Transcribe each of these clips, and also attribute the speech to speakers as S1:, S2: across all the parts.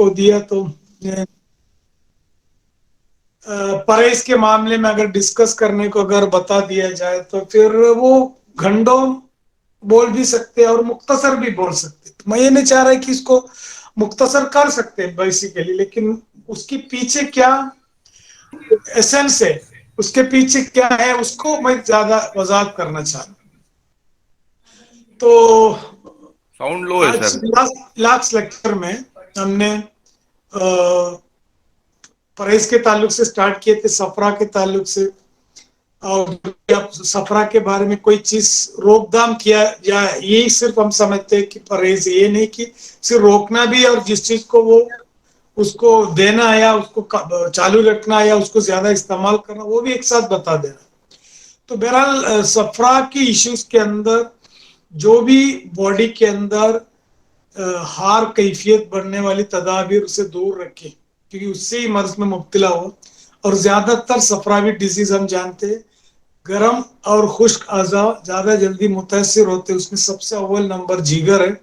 S1: को दिया। तो परहेज के मामले में अगर डिस्कस करने को अगर बता दिया जाए तो फिर वो घंटों बोल भी सकते हैं और मुख्तसर भी बोल सकते हैं। तो मैं ये नहीं चाह रहा कि इसको मुख्तसर कर सकते हैं बेसिकली, लेकिन उसके पीछे क्या एसेंस है, उसके पीछे क्या है, उसको मैं ज्यादा वजाहत करना चाह रहा हूँ। तो
S2: साउंड लो है
S1: आज
S2: सर।
S1: लास्ट लेक्चर में हमने परहेज के ताल्लुक से स्टार्ट किए थे, सफरा के ताल्लुक से, और अब सफरा के बारे में कोई चीज रोकथाम किया जाए, यही सिर्फ हम समझते हैं कि परहेज, ये नहीं कि सिर्फ रोकना भी, और जिस चीज को वो उसको देना है या उसको चालू रखना है या उसको ज्यादा इस्तेमाल करना, वो भी एक साथ बता देना। तो बहरहाल सफरा की इश्यूज के अंदर जो भी बॉडी के अंदर हार कैफियत बढ़ने वाली तदाबीर उसे दूर रखें, क्योंकि उससे ही मर्ज में मुब्तला हो। और ज्यादातर सफरावी डिजीज हम जानते हैं गर्म और खुश्क अज़ा ज्यादा जल्दी मुतासिर होते हैं, उसमें सबसे अव्वल नंबर जिगर है,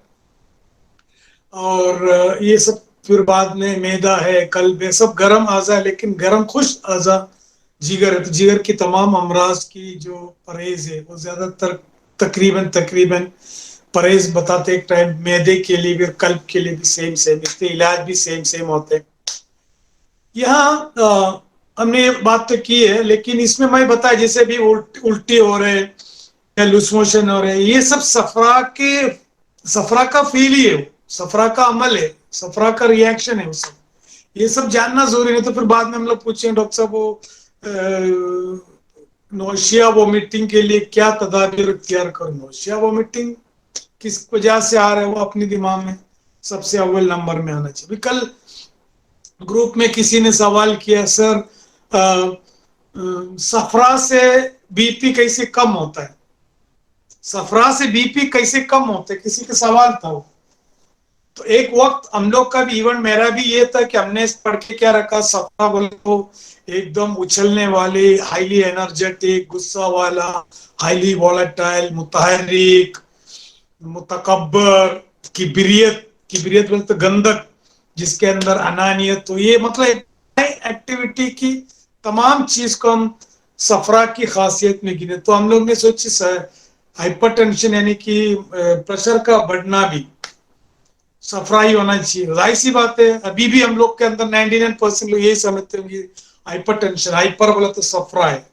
S1: और ये सब फिर बाद में मैदा है, कल्ब है, सब गर्म अज़ा है, लेकिन गर्म खुश्क अज़ा जिगर है। तो जिगर की तमाम अमराज की जो परहेज है वो ज्यादातर तकरीबन तकरीबन परहेज बताते एक टाइम मैदे के लिए भी और कल्ब के लिए भी सेम सेम, इसके इलाज भी सेम सेम होते हैं। यहाँ हमने ये बात तो की है, लेकिन इसमें मैं बताया जैसे भी उल्टी हो रहे या लूज मोशन हो रहे, ये सब सफरा का फील ही है, सफरा का अमल है, सफरा का रिएक्शन है, वो सब ये सब जानना जरूरी नहीं। तो फिर बाद में हम लोग पूछें डॉक्टर साहब वो नोशिया वोमिटिंग के लिए क्या तदाबीर इख्तियार करो। नोशिया वोमिटिंग किस वजह से आ रहा है वो अपने दिमाग में सबसे अव्वल नंबर में आना चाहिए। कल ग्रुप में किसी ने सवाल किया, सर सफरा से बीपी कैसे कम होता है, सफरा से बीपी कैसे कम होता है, किसी का सवाल था वो। तो एक वक्त हम लोग का भी, इवन मेरा भी ये था कि हमने पढ़ के क्या रखा, सफरा बोले तो एकदम उछलने वाले, हाईली एनर्जेटिक, गुस्सा वाला, हाईली वॉलेटाइल, मुतहरिक, मुतकब्बर, किबरियत, किबरियत बोले तो गंदक जिसके अंदर अनानियत। तो ये मतलब एक्टिविटी की तमाम चीज को हम सफरा की खासियत में गिने। तो हम लोग ने सोची हाइपरटेंशन यानी कि प्रेशर का बढ़ना भी सफरा ही होना चाहिए। जाहिर सी बात है अभी भी हम लोग के अंदर 99% लोग यही समझते होंगे हाइपरटेंशन, हाइपर बोला तो सफरा है।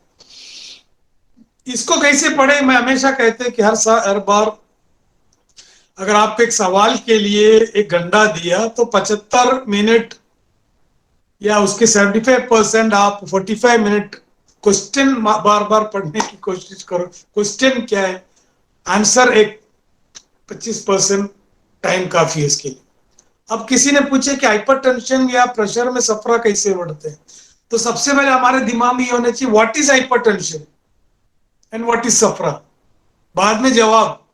S1: इसको कैसे पढ़े, मैं हमेशा कहते हैं कि हर बार अगर आपको एक सवाल के लिए एक घंटा दिया तो 75 मिनट या उसके 75% आप 45 मिनट क्वेश्चन बार बार पढ़ने की कोशिश करो। क्वेश्चन क्या है, आंसर एक 25% टाइम काफी है इसके लिए। अब किसी ने पूछे कि हाइपरटेंशन या प्रेशर में सफरा कैसे बढ़ते हैं, तो सबसे पहले हमारे दिमाग में ये होना चाहिए what is hypertension and what is सफरा। बाद में जवाब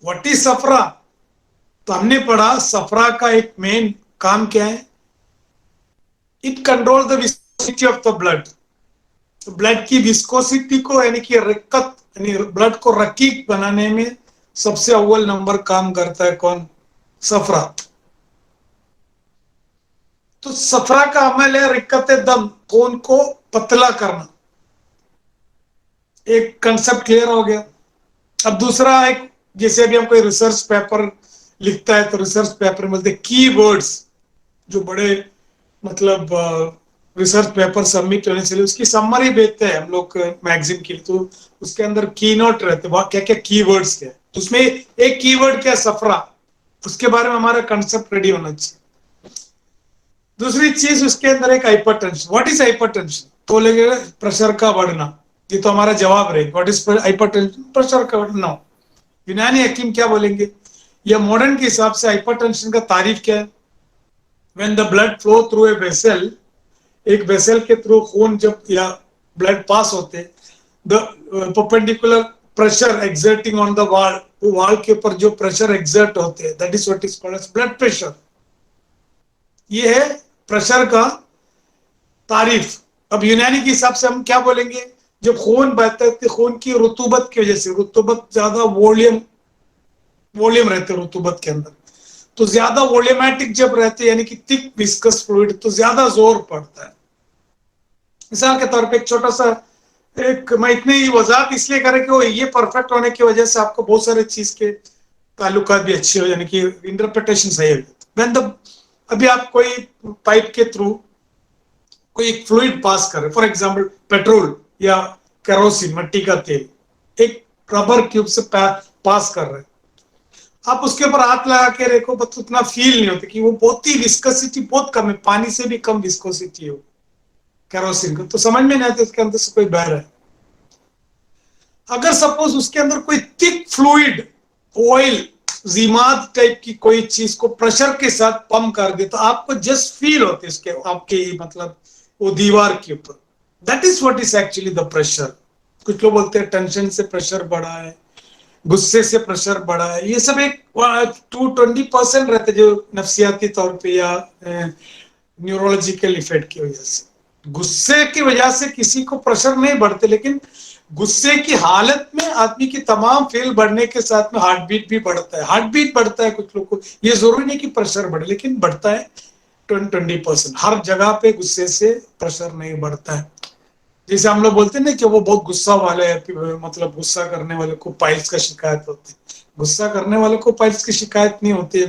S1: व्हाट इज सफरा। तो हमने पढ़ा सफरा का एक मेन काम क्या है, it control the viscosity of the blood. Blood की विस्कोसिटी को यानी कि रक्कत यानी ब्लड को रकीक बनाने में सबसे अव्वल नंबर काम करता है कौन, सफरा। तो सफरा का अमल है रिक्कत दम, खून को पतला करना। एक कंसेप्ट क्लियर हो गया। अब दूसरा एक, जैसे अभी हम कोई रिसर्च पेपर लिखता है तो रिसर्च पेपर में बोलते की वर्ड्स, जो बड़े मतलब रिसर्च पेपर सबमिट होने से उसकी समरी भेजते हैं हम लोग मैगजीन के लिए, तो उसके अंदर की नोट रहते हैं क्या क्या की वर्ड्स क्या, तो उसमें एक कीवर्ड क्या, सफरा। उसके बारे में हमारा कंसेप्ट रेडी होना चाहिए। दूसरी चीज उसके अंदर एक हाइपरटेंशन, व्हाट इज हाइपरटेंशन, तो बोलेंगे प्रेशर का बढ़ना, ये तो हमारा जवाब रहेगा व्हाट इज हाइपरटेंशन, प्रेशर का बढ़ना। यूनानी हकीम क्या बोलेंगे, या मॉडर्न के हिसाब से हाइपरटेंशन का तारीफ क्या है, when the blood flow through a vessel, एक वेसल के थ्रू खून जब या ब्लड पास होते, the perpendicular pressure exerting on the wall, wall के ऊपर जो प्रेशर एक्सर्ट होते हैं that is what is called as blood pressure. ये है प्रेशर का तारीफ। अब यूनानी के हिसाब से हम क्या बोलेंगे, जब खून बहता है तो खून की रुतूबत की वजह से, रुतूबत ज्यादा वॉल्यूम रहते हैं रुतूबत के अंदर, तो ज्यादा वॉल्यूमेटिक जब रहते हैं यानी कि थिक विस्कस फ्लूइड तो ज्यादा जोर पड़ता है। मिसाल के तौर पे एक छोटा सा एक मैं इतनी वजाहत इसलिए करें कि वो ये परफेक्ट होने की वजह से आपको बहुत सारे चीज के ताल्लुकात भी अच्छे हो, यानी कि इंटरप्रिटेशन सही हो जाती है। अभी आप कोई पाइप के थ्रू कोई एक फ्लूइड पास कर रहे, फॉर एग्जाम्पल पेट्रोल या केरोसिन मट्टी का तेल एक रबर क्यूब से पास कर रहे, आप उसके ऊपर हाथ लगा के देखो बस उतना फील नहीं होता कि वो बहुत ही विस्कोसिटी बहुत कम है, पानी से भी कम विस्कोसिटी हो केरोसिन को, तो समझ में नहीं आता इसके अंदर से कोई बह रहा है। अगर सपोज उसके अंदर कोई थिक फ्लूइड ऑयल जीमाद टाइप की कोई चीज को प्रेशर के साथ पंप कर दे तो आपको जस्ट फील होते इसके आपके मतलब वो दीवार के ऊपर, that is what is actually the pressure. कुछ लोग बोलते हैं टेंशन से प्रेशर बढ़ा है, गुस्से से प्रेशर बढ़ा है, ये सब एक 2-20% रहते जो नफ्सियाती तौर पे या न्यूरोलॉजिकल इफेक्ट की वजह से। गुस्से की वजह से किसी को प्रेशर नहीं बढ़ते, लेकिन गुस्से की हालत में आदमी की तमाम फील बढ़ने के साथ में हार्ट बीट भी बढ़ता है। हार्ट बीट बढ़ता है कुछ लोग को, ये जरूरी नहीं कि प्रेशर बढ़े, लेकिन बढ़ता है 20% हर जगह पे। गुस्से से प्रेशर नहीं बढ़ता है। जैसे हम लोग बोलते हैं ना कि वो बहुत गुस्सा वाले है, मतलब गुस्सा करने वाले को पाइल्स का शिकायत होती है। गुस्सा करने वाले को पाइल्स की शिकायत नहीं होती है,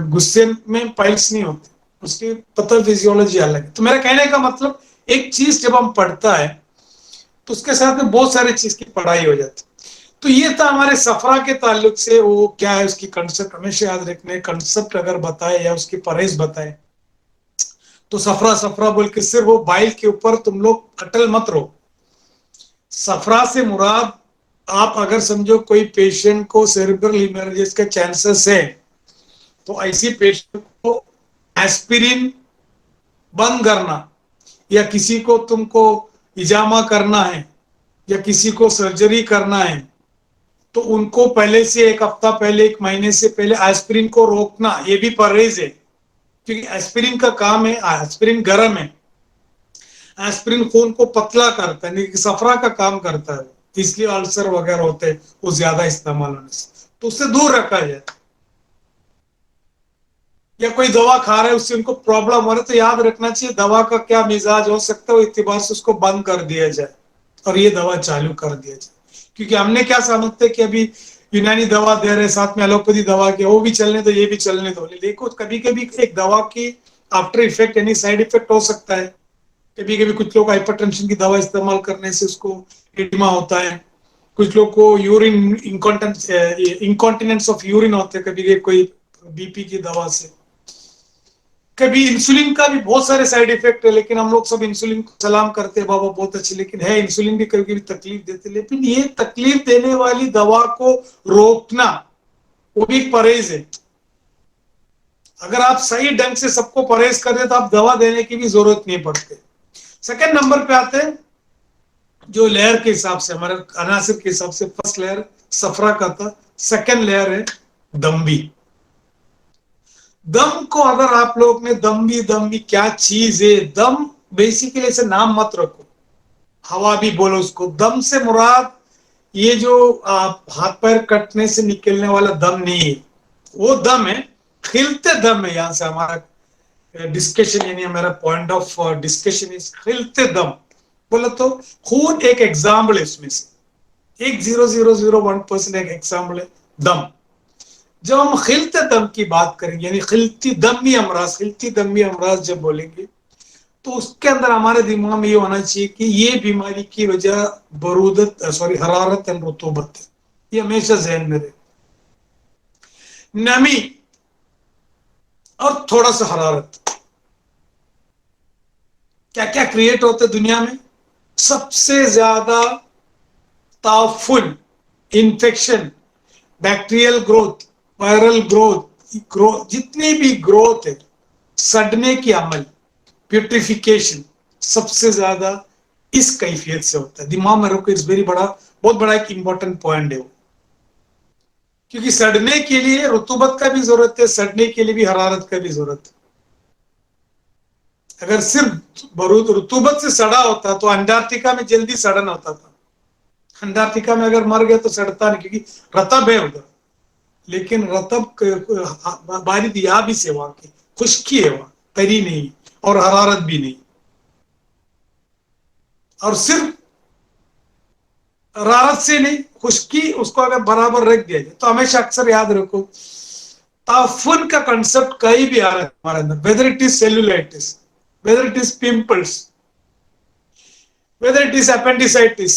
S1: गुस्से में पाइल्स नहीं होती, उसकी पैथोफिजियोलॉजी अलग है। तो मेरा कहने का मतलब एक चीज जब हम पढ़ता है तो उसके साथ में बहुत सारी चीज की पढ़ाई हो जाती है। तो ये था हमारे सफरा के ताल्लुक से, वो क्या है उसकी कंसेप्ट हमेशा याद रखने, कंसेप्ट अगर बताए या उसकी परहेज बताए तो सफरा सफरा बोल के सिर्फ वो बाइल के ऊपर तुम लोग अटल मत रहो। सफरा से मुराद आप अगर समझो कोई पेशेंट को सेरेब्रल हेमरेजेस के चांसेस है तो ऐसी पेशेंट को एस्पिरिन बंद करना, या किसी को तुमको इजामा करना है या किसी को सर्जरी करना है तो उनको पहले से एक हफ्ता पहले, एक महीने से पहले एस्पिरिन को रोकना, ये भी परहेज है। क्योंकि एस्पिरिन का काम है, एस्पिरिन गर्म है, एस्पिरिन खून को पतला करता है, लेकिन सफरा का काम करता है, इसलिए अल्सर वगैरह होते हैं वो ज्यादा इस्तेमाल होने से, तो उससे दूर रखा जाए। या कोई दवा खा रहे है उससे उनको प्रॉब्लम हो रहा है तो याद रखना चाहिए दवा का क्या मिजाज हो सकता है, वो इतबार से उसको बंद कर दिया जाए और ये दवा चालू कर दिया जाए। क्योंकि हमने क्या समझते हैं कि अभी यूनानी दवा दे रहे साथ में एलोपैथी दवा के, वो भी चलने दो ये भी चलने दो, देखो कभी कभी एक दवा की आफ्टर इफेक्ट यानी साइड इफेक्ट हो सकता है। कभी कभी कुछ लोग हाइपरटेंशन की दवा इस्तेमाल करने से उसको एडिमा होता है, कुछ लोग को यूरिन इंकॉन्टिनेंस ऑफ यूरिन होते हैं कभी कोई बीपी की दवा से। कभी इंसुलिन का भी बहुत सारे साइड इफेक्ट है, लेकिन हम लोग सब इंसुलिन को सलाम करते हैं, बाबा बहुत अच्छी, लेकिन है इंसुलिन भी कभी कभी तकलीफ देते, लेकिन ये तकलीफ देने वाली दवा को रोकना वो भी एक परहेज है। अगर आप सही ढंग से सबको परहेज कर दे तो आप दवा देने की भी जरूरत नहीं पड़ती। सेकंड नंबर पे आते हैं जो लेयर के हिसाब से, हमारे अनासिर के हिसाब से फर्स्ट लेयर सफरा का था, सेकंड लेयर है दम्बी। दम को अगर आप लोग ने दम्बी क्या चीज है, दम बेसिकली ऐसे नाम मत रखो, हवा भी बोलो उसको। दम से मुराद ये जो आप हाथ पैर कटने से निकलने वाला दम नहीं है, वो दम है खिलते दम है। यहां से हमारा डिस्कशन यानी हमारा पॉइंट ऑफ डिस्कशन इज खिलते दम। बोलो तो खून एक एग्जाम्पल है उसमें से, 1.0001% एक एग्जाम्पल है दम। जब हम खिलते दम की बात करेंगे यानी खिलती दमी अमराज जब बोलेंगे तो उसके अंदर हमारे दिमाग में ये होना चाहिए कि ये बीमारी की वजह हरारत एंड रुतूबत है। ये हमेशा जहन में रहे। नमी और थोड़ा सा हरारत क्या क्या क्रिएट होते दुनिया में, सबसे ज्यादा ताफुन, infection, bacterial growth, viral growth, जितनी भी ग्रोथ है, सड़ने की अमल, प्यूट्रिफिकेशन, सबसे ज्यादा इस कैफियत से होता है। दिमाग में रखो, इस बहुत बड़ा एक इंपॉर्टेंट पॉइंट है वो। क्योंकि सड़ने के लिए रुतूबत का भी जरूरत है, सड़ने के लिए भी हरारत का भी जरूरत है। अगर सिर्फ रुतूबत से सड़ा होता तो अंटार्कटिका में जल्दी सड़न होता था। अंटार्कटिका में अगर मर गया तो सड़ता नहीं क्योंकि रतब है उधर, لیکن رطب بارد یابس ہے وہاں کی، خشکی ہے وہاں، تری نہیں اور حرارت بھی نہیں. اور صرف حرارت سے نہیں، خشکی اس کو اگر برابر رکھ دیا جائے تو ہمیشہ اکثر یاد رکھو تعفن کا کنسپٹ کہیں بھی آ رہا ہے ہمارے اندر، whether it is cellulitis, whether it is pimples, whether it is appendicitis,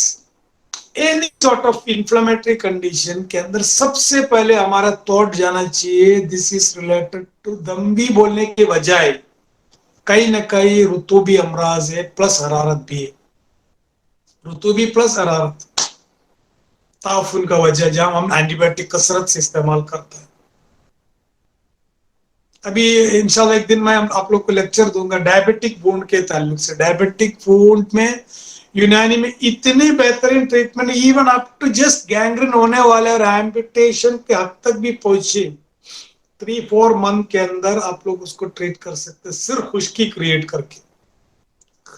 S1: any sort of inflammatory condition کے اندر سب سے پہلے ہمارا تھاٹ جانا چاہیے دس از ریلیٹڈ ٹو دم بھی بولنے کے بجائے کہیں نہ کہیں رطوبی امراض ہے پلس حرارت بھی ہے. رطوبی پلس حرارت تعفن کا وجہ جہاں ہم اینٹی بایوٹک کثرت سے استعمال کرتے ہیں. ابھی انشاءاللہ ایک دن میں آپ لوگ کو لیکچر دوں گا ڈائبٹک وونڈ کے تعلق سے. ڈائبٹک وونڈ میں یونانی میں اتنی بہترین treatment, even up to just gangrene ہونے والے اور ایمپوٹیشن کے حد تک بھی پہنچے 3-4 منتھ کے اندر آپ لوگ اس کو ٹریٹ کر سکتے ہیں صرف خشکی کریٹ کر کے،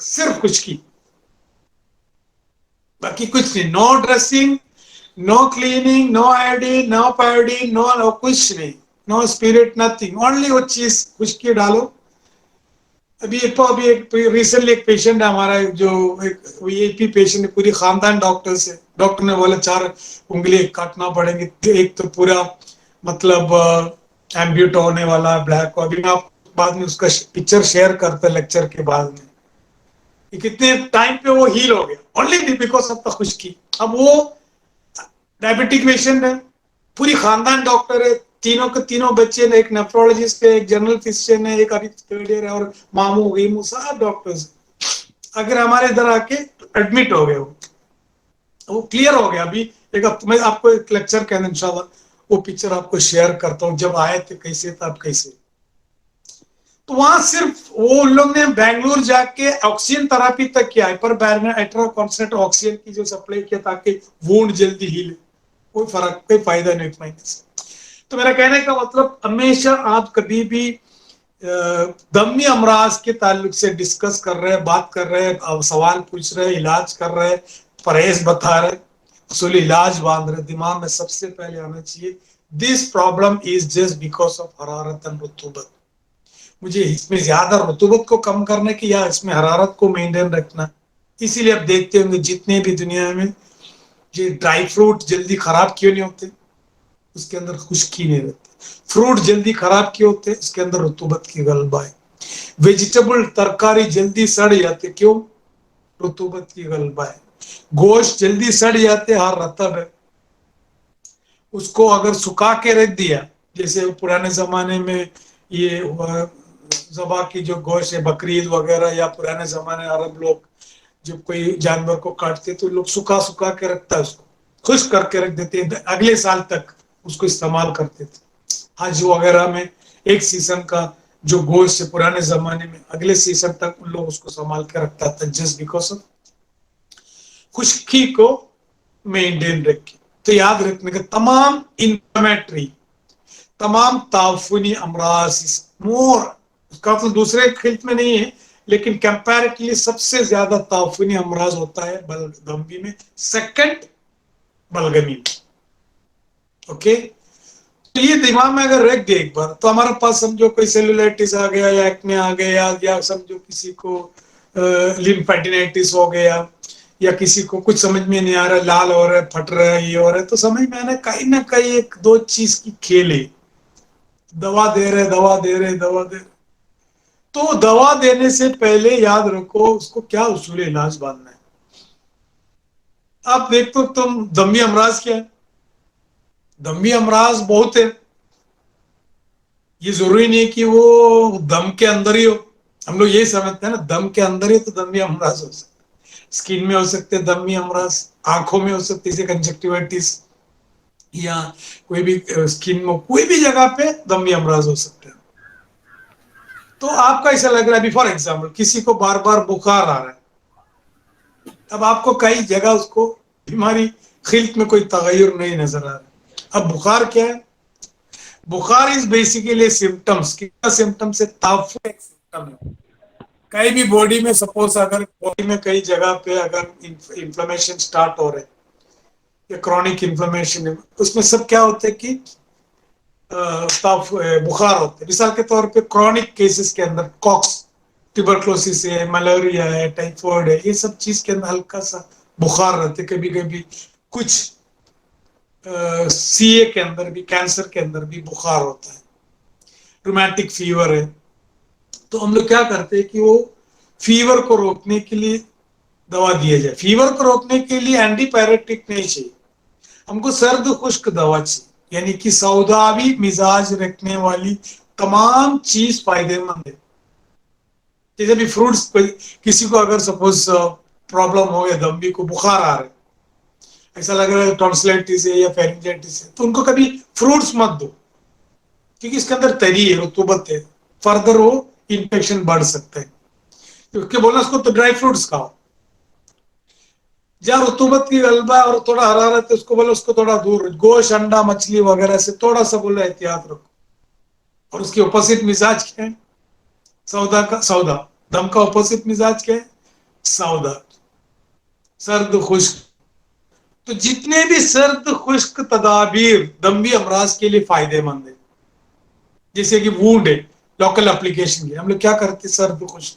S1: صرف خشکی، باقی کچھ نہیں. نو ڈریسنگ، نو کلیننگ، نو آئوڈین، نو پیوڈین، نو کچھ نہیں، نو اسپرٹ، نتھنگ، اونلی وہ چیز خشکی ڈالو. ابھی ایک ریسنٹلی ایک پیشنٹ ہے ہمارا جو ایک وی آئی پی پیشنٹ ہے، پوری خاندان ڈاکٹر سے، ڈاکٹر نے بولا 4 انگلی کاٹنا پڑیں گے، ایک تو پورا مطلب ایمبیوٹ ہونے والا بلیک. ابھی میں آپ بعد میں اس کا پکچر شیئر کرتا لیکچر کے بعد میں. کتنے ٹائم پہ وہ ہیل ہو گیا اونلی بیکاز آف دا خشکی. اب وہ ڈائبٹک پیشنٹ ہے، پوری خاندان ڈاکٹر ہے، تینوں کے تینوں بچے نے، ایک نیفرولوجسٹ ہے، ایک جنرل فزیشین ہے، ایک ابھی تھرڈ ایئر ہے، اور ماموں ویمو سب ڈاکٹرز. اگر ہمارے ادھر آ کے ایڈمٹ ہو گئے وہ کلیئر ہو گیا. ابھی ایک میں آپ کو ایک لیکچر کہنا انشاءاللہ وہ پکچر آپ کو شیئر کرتا ہوں جب آئے تھے کیسے تھا اب کیسے. تو وہاں صرف وہ ان لوگ نے بنگلور جا کے آکسیجن تھراپی تک کیا، ہائپر بیرنر کانسنٹریٹ آکسیجن کی جو سپلائی کیا تاکہ وونڈ جلدی ہیل. کوئی فرق، کوئی فائدہ نہیں اتنا سے. تو میرا کہنے کا مطلب ہمیشہ آپ کبھی بھی دمی امراض کے تعلق سے ڈسکس کر رہے ہیں، بات کر رہے ہیں، سوال پوچھ رہے ہیں، علاج کر رہے ہیں، پرہیز بتا رہے، اصولی علاج باندھ رہے، دماغ میں سب سے پہلے آنا چاہیے this problem is just because of حرارت اینڈ رطوبت. مجھے اس میں زیادہ رطوبت کو کم کرنے کی یا اس میں حرارت کو مینٹین رکھنا. اسی لیے آپ دیکھتے ہوں گے جتنے بھی دنیا میں یہ ڈرائی فروٹ جلدی خراب کیوں نہیں ہوتے، اس کے اندر خشکی نہیں رہتی. فروٹ جلدی خراب کیوں ہوتے، اس کے اندر رطوبت کی غلبہ ہے. ویجیٹیبل ترکاری جلدی سڑ جاتے، کیوں؟ رطوبت کی غلبہ ہے. گوشت جلدی سڑ جاتے، ہر رطب ہے. اس کو اگر سکھا کے رکھ دیا، جیسے پرانے زمانے میں یہ ذبح کی جو گوشت ہے بقرعید وغیرہ، یا پرانے زمانے عرب لوگ جب کوئی جانور کو کاٹتے تو لوگ سکھا کے رکھتا ہے، اس کو خشک کر کے رکھ دیتے ہیں، اگلے سال تک اس کو استعمال کرتے تھے. حج وغیرہ میں ایک سیزن کا جو گوشت ہے پرانے زمانے میں اگلے سیزن تک ان لوگ اس کو سنبھال کے رکھتا تھا جسٹ بیکاز آف خشکی کو مینٹین رکھے. تو یاد رکھنے کا تمام انفلیمیٹری، تمام تعفنی امراض مور اس کا تو دوسرے خلط میں نہیں ہے، لیکن کمپیریٹلی سب سے زیادہ تعفنی امراض ہوتا ہے بلغمی میں، سیکنڈ بلغمی میں. اوکے، تو یہ دماغ میں اگر رکھ دے ایک بار تو ہمارے پاس سمجھو کوئی سیلولائٹس آ گیا یا ایکنے آ گیا، یا سمجھو کسی کو لیمفیڈینائٹس ہو گیا، یا کسی کو کچھ سمجھ میں نہیں آ رہا، لال ہو رہا ہے، پھٹ رہا ہے، یہ ہو رہا ہے، تو سمجھ میں آنا کہیں نہ کہیں ایک دو چیز کی کھیل ہے. دوا دے رہے، دوا دے رہے، دوا دے رہے. تو دوا دینے سے پہلے یاد رکھو اس کو کیا اصول علاج باندھنا ہے. آپ دیکھ تو تم دمی امراض کیا ہے؟ دمی امراض بہت ہے. یہ ضروری نہیں کہ وہ دم کے اندر ہی ہو. ہم لوگ یہی سمجھتے ہیں نا دم کے اندر ہی تو دمی امراض ہو سکتے، اسکن میں ہو سکتے دمی امراض، آنکھوں میں ہو سکتے جیسے کنجکٹیوائٹس، یا کوئی بھی اسکن میں کوئی بھی جگہ پہ دمی امراض ہو سکتے ہیں. تو آپ کا ایسا لگ رہا ہے ابھی فار ایگزامپل کسی کو بار بار بخار آ رہا ہے، اب آپ کو کئی جگہ اس کو بیماری خلط میں کوئی تغیر نہیں نظر آ رہا. اب بخار کیا ہے؟ بخار از بیسیکلی سمٹمس. کیا سمٹمس ہے؟ تعفن ایک سمٹم ہے. کہیں بھی باڈی میں سپوز اگر باڈی میں کئی جگہ پہ اگر انفلمیشن سٹارٹ ہو رہے یا کرونک انفلمیشن ہے، اس میں سب کیا ہوتا ہے کہ बुखार होते हैं। मिसाल के तौर पे क्रॉनिक केसेस के अंदर कॉक्स, ट्यूबरक्लोसिस है, मलेरिया है, टाइफाइड है, ये सब चीज के अंदर हल्का सा बुखार रहते, कभी कभी कुछ सीए के अंदर भी, कैंसर के अंदर भी बुखार होता है, रोमांटिक फीवर है। तो हम लोग क्या करते हैं कि वो फीवर को रोकने के लिए दवा दिया जाए। फीवर को रोकने के लिए एंटीपायरेटिक नहीं चाहिए, हमको सर्द खुश्क दवा चाहिए, यानी कि सौदावी मिजाज रखने वाली तमाम चीज फायदेमंद है। जैसे भी फ्रूट्स, किसी को अगर सपोज प्रॉब्लम हो गया, दम्बी को बुखार आ रहा है, ऐसा लग रहा है टॉन्सिलाइटिस है या फेरिंजाइटिस है, तो उनको कभी फ्रूट्स मत दो, क्योंकि इसके अंदर तरी है, रतूबत है, फर्दर वो इन्फेक्शन बढ़ सकता है। तो उसके बोलना उसको तो ड्राई फ्रूट्स खाओ। जहाँ रतूबत की गलबा है और थोड़ा हरारत है, उसको बोलो उसको थोड़ा दूर, गोश्त अंडा मछली वगैरह से थोड़ा सा बोलो एहतियात रखो। और उसकी अपोजिट मिजाज क्या है? सौदा का सौदा। दम का अपोजिट मिजाज क्या है? सौदा, सर्द खुश्क। तो जितने भी सर्द खुश्क तदाबीर दम्बी अमराज के लिए फायदेमंद है, जैसे कि वूंड है, लोकल एप्लीकेशन के हम लोग क्या करते हैं, सर्द खुश्क,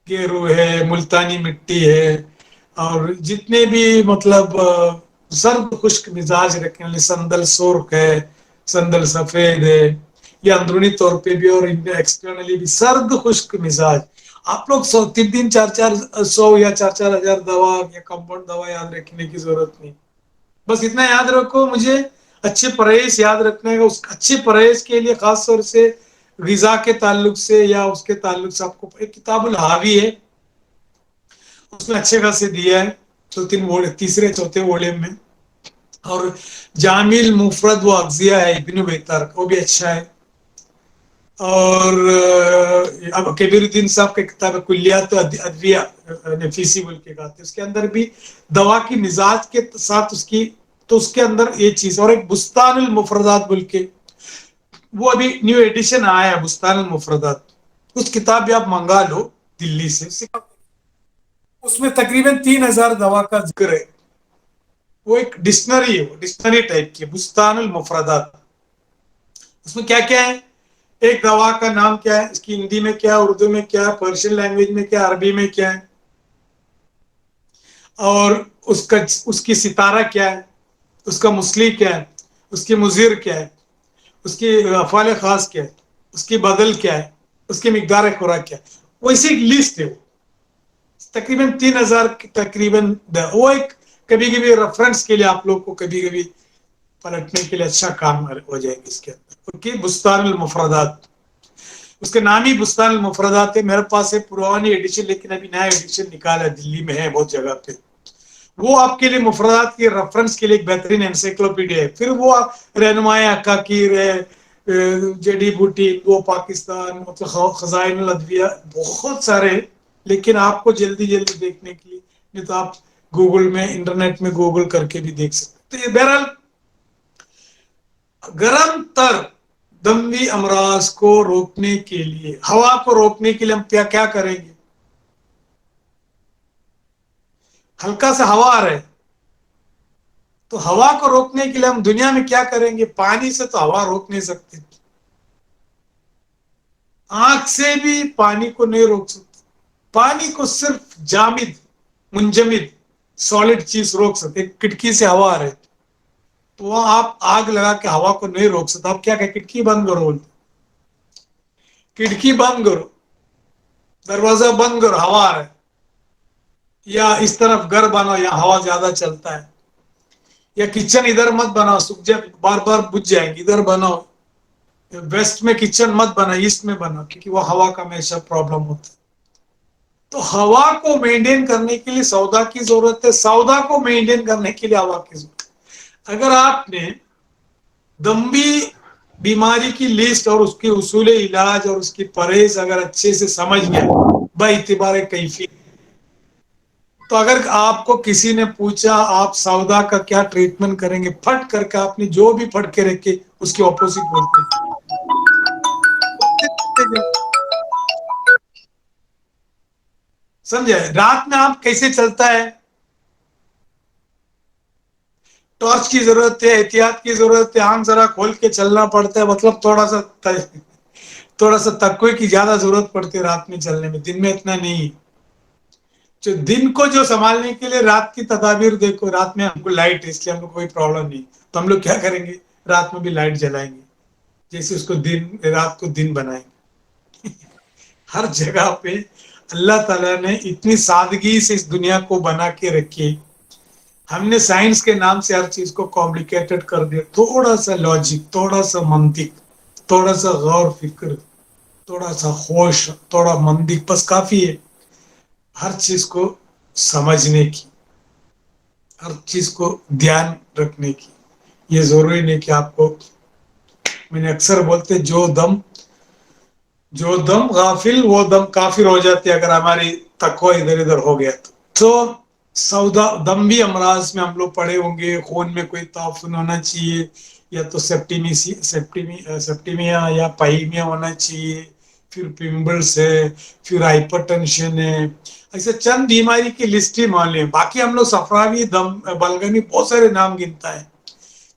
S1: गेरू है, मुल्तानी मिट्टी है, और जितने भी मतलब सर्द खुश्क मिजाज रखने वाले, संदल सुर्ख है, संदल सफेद है, या अंदरूनी तौर पे भी और एक्सटर्नली भी सर्द खुश्क मिजाज। आप लोग 3 3 4 4 100 या 4 4 हज़ार दवा या कंपाउंड दवा याद रखने की जरूरत नहीं। बस इतना याद रखो, मुझे अच्छे परहेज याद रखने का। उस अच्छे परहेज के लिए खास तौर से गिजा के ताल्लुक से या उसके ताल्लुक से आपको एक किताबुल हावी है, उसमें अच्छे खासे दिया है, 2 3 वोल्यूम, तीसरे चौथे वोल्यूम में। और जामिल मुफरद व अज्जिया है इब्न बेतार का, वो भी अच्छा है। और अब कबीरुद्दीन साहब की किताब है कुल्लियात अदविया नफीसी बोल के कहते हैं, उसके अंदर भी दवा की मिजाज के साथ उसकी, तो उसके अंदर ये चीज। और एक बुस्तानुल मुफरदात बोल के, वो अभी न्यू एडिशन आया है बुस्तानुल मुफरदात, उस किताब भी आप मंगा लो दिल्ली से। उसमें तकरीबन 3 हज़ार दवा का जिक्र है। वो एक डिक्शनरी है, वो डिक्शनरी टाइप की, बुस्तानुल मुफरदात। उसमें क्या क्या है, एक दवा का नाम क्या है, इसकी हिंदी में क्या है, उर्दू में क्या है, पर्शियन लैंग्वेज में क्या है, अरबी में क्या है, और उसका उसकी सितारा क्या है, उसका मुस्ली क्या है, उसकी मुजीर क्या है, उसकी अफाल खास क्या है, उसकी बदल क्या है, उसकी मिकदार खुराक क्या है। वैसे एक लिस्ट है वो, तकरीबन 3 हज़ार तकरीबन। वो एक कभी कभी रेफरेंस के लिए आप लोग को कभी कभी पलटने के लिए अच्छा काम हो जाएगी इसके अंदर, उनकी बुस्तानुल मुफरदात। उसके नाम ही बुस्तानुल मुफरदात है। मेरे पास है पुरानी एडिशन, लेकिन अभी नया एडिशन निकाला है, दिल्ली में है बहुत जगह पे। वो आपके लिए मुफरदात के रेफरेंस के लिए एक बेहतरीन एनसाइक्लोपीडिया है। फिर वो रहनुमाए अकाकीर है, जड़ी बूटी, वो पाकिस्तान, मतलब खजाइन अदविया, बहुत सारे। लेकिन आपको जल्दी जल्दी देखने के लिए, नहीं तो आप गूगल में, इंटरनेट में गूगल करके भी देख सकते। तो ये बहरहाल गरम तर दम्भी अमराज को रोकने के लिए, हवा को रोकने के लिए हम क्या क्या करेंगे? हल्का सा हवा आ रहा है, तो हवा को रोकने के लिए हम दुनिया में क्या करेंगे? पानी से तो हवा रोक नहीं सकते, आंख से भी पानी को नहीं रोक सकते। पानी को सिर्फ जामिद, मुंजमिद, सॉलिड चीज रोक सकते। खिड़की से हवा आ रही, तो वहां आप आग लगा के हवा को नहीं रोक सकते। आप क्या कहें, खिड़की बंद करो बोलते, खिड़की बंद करो, दरवाजा बंद करो, हवा आ रहा है। या इस तरफ घर बनाओ, यहाँ हवा ज्यादा चलता है। या किचन इधर मत बनाओ, सूख जाए, बार बार बुझ जाएंगे, इधर बनाओ। वेस्ट में किचन मत बना, ईस्ट में बना, क्योंकि वो हवा का हमेशा प्रॉब्लम होता है। तो हवा को मेंटेन करने के लिए सौदा की जरूरत है, सौदा को मेंटेन करने के लिए हवा की जरूरत है। अगर आपने दम्बी बीमारी की लिस्ट और उसके उसूल इलाज और उसकी परहेज अगर अच्छे से समझ गया बाइतिबार कैफी, तो अगर आपको किसी ने पूछा आप सौदा का क्या ट्रीटमेंट करेंगे, फट करके आपने जो भी फट के रखे उसके ऑपोजिट बोलते हैं। समझे? रात में आप कैसे चलता है, टॉर्च की जरूरत है, एहतियात की जरूरत है, आंख जरा खोल के चलना पड़ता है, मतलब थोड़ा सा तकवे की ज्यादा जरूरत पड़ती है रात में चलने में, दिन में इतना नहीं है। जो दिन को जो संभालने के लिए रात की तदाबीर देखो, रात में हमको लाइट है इसलिए हमको कोई प्रॉब्लम नहीं, तो हम लोग क्या करेंगे, रात में भी लाइट जलाएंगे, जैसे उसको दिन, रात को दिन बनाएंगे। हर जगह पे अल्लाह ताला ने इतनी सादगी से इस दुनिया को बना के रखी, हमने साइंस के नाम से हर चीज को कॉम्प्लिकेटेड कर दिया। थोड़ा सा लॉजिक, थोड़ा सा मंतिक, थोड़ा सा गौर फिक्र, थोड़ा सा होश, थोड़ा मंदिक, बस काफी है हर चीज को समझने की, हर चीज को ध्यान रखने की। ये जरूरी नहीं कि आपको, मैंने अक्सर बोलते, जो दम गाफिल वो दम काफिर हो जाते अगर हमारी तकवा इधर इधर हो गया तो सौदा दम भी अमराज में हम लोग पड़े होंगे, खून में कोई ताफुन होना चाहिए, या तो सेप्टिमिया या पाइमिया होना चाहिए, फिर पिम्बल्स है, फिर हाइपरटेंशन है, ऐसे चंद बीमारी की लिस्ट ही मान लें। बाकी हम लोग सफरावी, दम, बलगमी, बहुत सारे नाम गिनता है।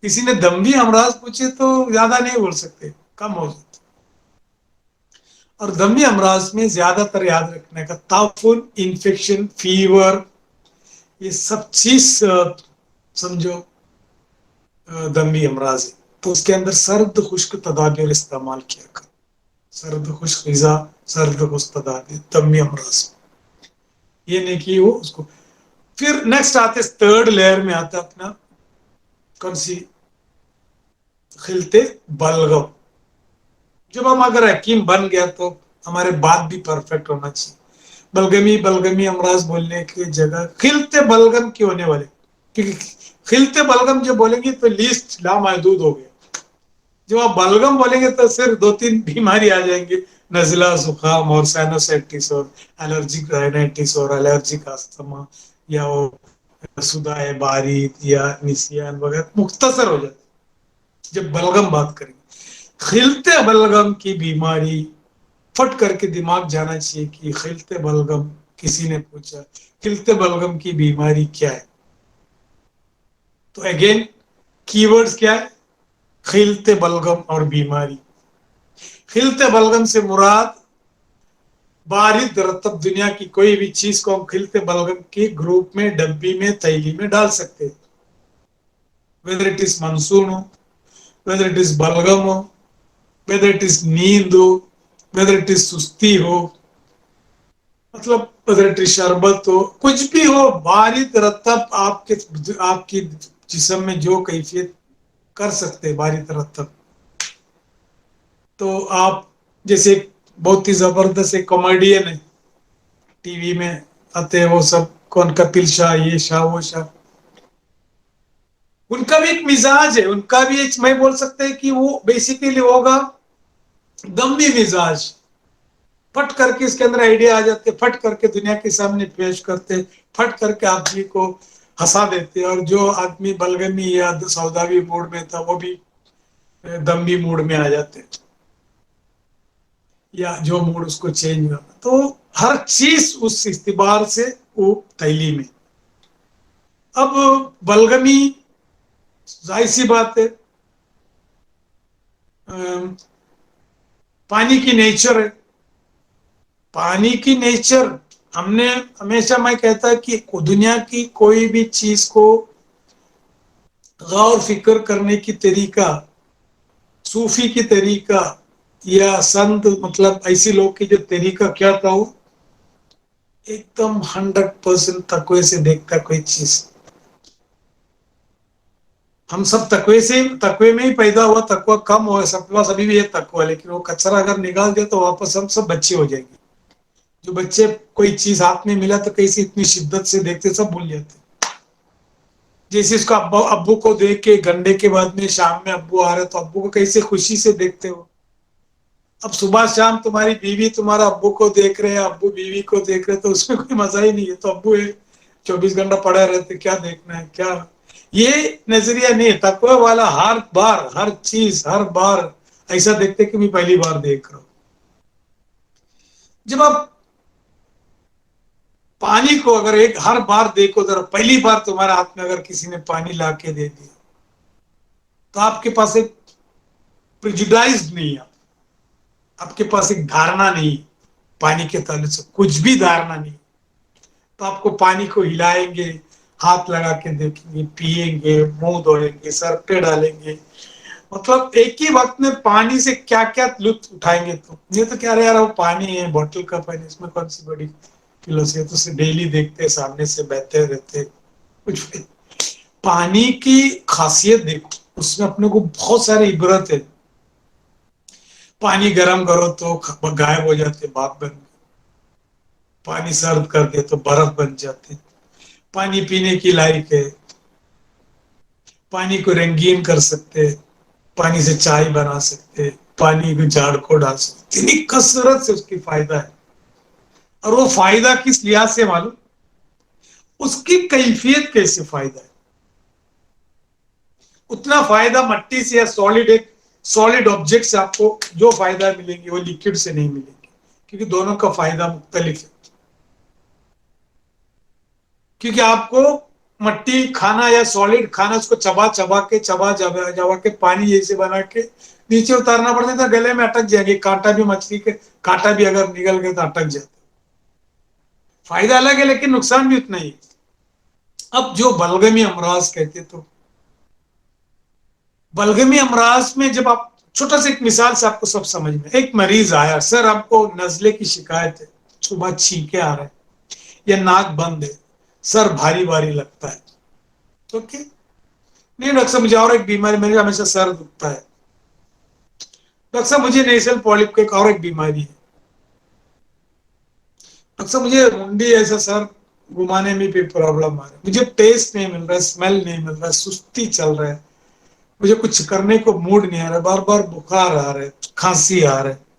S1: किसी ने दम भी अमराज पूछे तो ज्यादा नहीं बोल सकते, कम हो सकते। और दमी अमराज में ज्यादातर याद रखने का, ताफुन, इन्फेक्शन, फीवर, ये सब चीज समझो दमी अमराज है। तो उसके अंदर सर्द खुश्क तदाबीर इस्तेमाल किया कर, सर्द खुश्क गजा, सर्द खुश्क तदाबीर दमी अमराज। ये नहीं कि वो उसको, फिर नेक्स्ट आते थर्ड लेयर में आता अपना कौन सी, खिलते बलगम। जब हम अगर हकीम बन गया तो हमारे बात भी परफेक्ट होना चाहिए। बलगमी बलगमी अमराज बोलने की जगह खिलते बलगम क्यों होने वाले, क्योंकि खिलते बलगम जो बोलेंगे तो लीस्ट लामहदूद हो गया। जब आप बलगम बोलेंगे तो सिर्फ दो तीन बीमारी आ जाएंगे, नजला, जुकाम और साइनोसाइटिस और एलर्जिक राइनाइटिस और एलर्जिक अस्थमा, या वो सुदाए बारीद या निसियान वगैरह मुख्तसर हो जाते जब बलगम बात करेंगे। खिलते बलगम की बीमारी, फट करके दिमाग जाना चाहिए कि खिलते बलगम, किसी ने पूछा खिलते बलगम की बीमारी क्या है, तो अगेन कीवर्ड्स क्या है, खिलते बलगम और बीमारी। खिलते बलगम से मुराद बारिद रतब, दुनिया की कोई भी चीज को हम खिलते बलगम के ग्रुप में, डब्बी में, थैली में डाल सकते हैं। वेदर इट इज मानसून हो, वेदर इट इज बलगम हो, वेदर इट इज नींद हो, वेदर इट इज सुस्ती हो, मतलब वेदर इट इज शरबत हो, कुछ भी हो, बारिद रतब, आपकी जिस्म में जो कैफियत कर सकते हैं बारिद रतब। तो आप जैसे बहुत ही जबरदस्त एक कॉमेडियन है, टीवी में आते हैं वो सब, कौन, कपिल शाह, ये शाह वो शाह, उनका भी एक मिजाज है, उनका भी एक, मैं बोल सकते हैं कि वो बेसिकली होगा दमी मिजाज। फट करके इसके अंदर आइडिया आ जाते, फट करके दुनिया के सामने पेश करते, फट करके आदमी को हंसा देते। और जो आदमी बलगमी या सौदावी मूड में था वो भी दमी मूड में आ जाते, या जो मूड उसको चेंज हुआ, तो हर चीज उस इस्तिबार से वो तैली में। अब बलगमी, जाहिर सी बात है, पानी की नेचर है, पानी की नेचर, हमने हमेशा, मैं कहता कि दुनिया की कोई भी चीज को गौर फिक्र करने की तरीका, सूफी की तरीका या संत, मतलब ऐसे लोग की जो तरीका क्या था, वो एकदम 100% तकवे से देखता कोई चीज। हम सब तकवे से, तकवे में ही पैदा हुआ, तकवा कम हो, सब पास अभी भी है तकवा, लेकिन वो कचरा अगर निकाल दे तो वापस हम सब बच्चे हो जाएंगे। जो बच्चे कोई चीज हाथ में मिला तो कैसे इतनी शिद्दत से देखते, सब भूल जाते। जैसे इसको अब्बू अब्बू को देख के घंटे के बाद में शाम में अब्बू आ रहे तो अब्बू को कैसे खुशी से देखते हो। अब सुबह शाम तुम्हारी बीवी तुम्हारा अब्बू को देख रहे हैं, अब्बू बीवी को देख रहे, तो उसमें कोई मजा ही नहीं है। तो अब्बू 24 घंटा पड़ा रहते, क्या देखना है क्या, ये नजरिया नहीं है। तकवा वाला हर बार, हर चीज, हर बार ऐसा देखते कि मैं पहली बार देख रहा हूं। जब आप پانی کو اگر ہر بار دیکھو ذرا، پہلی بار تمہارے ہاتھ میں اگر کسی نے پانی لا کے دے دیا تو آپ کے پاس ایک پریجوڈائز نہیں ہے، آپ کے پاس ایک دھارنا نہیں، پانی کے تعلق سے کچھ بھی دھارنا نہیں، تو آپ کو پانی کو ہلائیں گے، ہاتھ لگا کے دیکھیں گے، پیئیں گے، منہ دھوئیں گے، سر پہ ڈالیں گے، مطلب ایک ہی وقت میں پانی سے کیا کیا لطف اٹھائیں گے. تو یہ تو کہہ رہے یار وہ پانی ہے، بوتل کا پانی، اس میں کون سی بڑی فلوسفی، تو اسے ڈیلی دیکھتے سامنے سے بہتے رہتے کچھ. پانی کی خاصیت دیکھو، اس میں اپنے کو بہت سارے عبرت ہے. پانی گرم کرو تو غائب ہو جاتے بھاپ بن کے، پانی سرد کر دے تو برف بن جاتے. پانی پینے کی لائق ہے، پانی کو رنگین کر سکتے، پانی سے چائے بنا سکتے، پانی کو جھاڑ کو ڈال سکتے، اتنی کثرت سے اس کی فائدہ ہے. اور وہ فائدہ کس لحاظ سے معلوم، اس کی کیفیت کیسے فائدہ ہے. اتنا فائدہ مٹی سے یا سالڈ آبجیکٹ سے آپ کو جو فائدہ ملیں گے وہ لیکوڈ سے نہیں ملیں گے، کیونکہ دونوں کا فائدہ مختلف ہے. کیونکہ آپ کو مٹی کھانا یا سالڈ کھانا، اس کو چبا کے پانی جیسے بنا کے نیچے اتارنا پڑتا تھا، گلے میں اٹک جائے گی، کانٹا بھی مچھلی کے کانٹا بھی اگر نگل گئے تو اٹک جاتا. فائدہ الگ ہے لیکن نقصان بھی اتنا ہی. اب جو بلغمی امراض کہتے، تو بلغمی امراض میں جب آپ چھوٹا سا ایک مثال سے آپ کو سب سمجھ میں، ایک مریض آیا، سر آپ کو نزلے کی شکایت ہے، صبح چھینکے آ رہے ہیں یا ناک بند ہے، سر بھاری بھاری لگتا ہے، اوکے نہیں ڈاکٹر صاحب مجھے اور ایک بیماری، میرے ہمیشہ سر دکھتا ہے، ڈاکٹر صاحب مجھے نیزل پولیپ کی اور ایک بیماری ہے، ڈاکٹر صاحب مجھے منڈی ایسا سر گھمانے میں بھی پرابلم آ رہا ہے، مجھے ٹیسٹ نہیں مل رہا ہے، اسمیل نہیں مل رہا ہے، سستی چل رہا ہے، مجھے کچھ کرنے کو موڈ نہیں آ رہا ہے، بار بار بخار آ رہا ہے، کھانسی آ رہا ہے،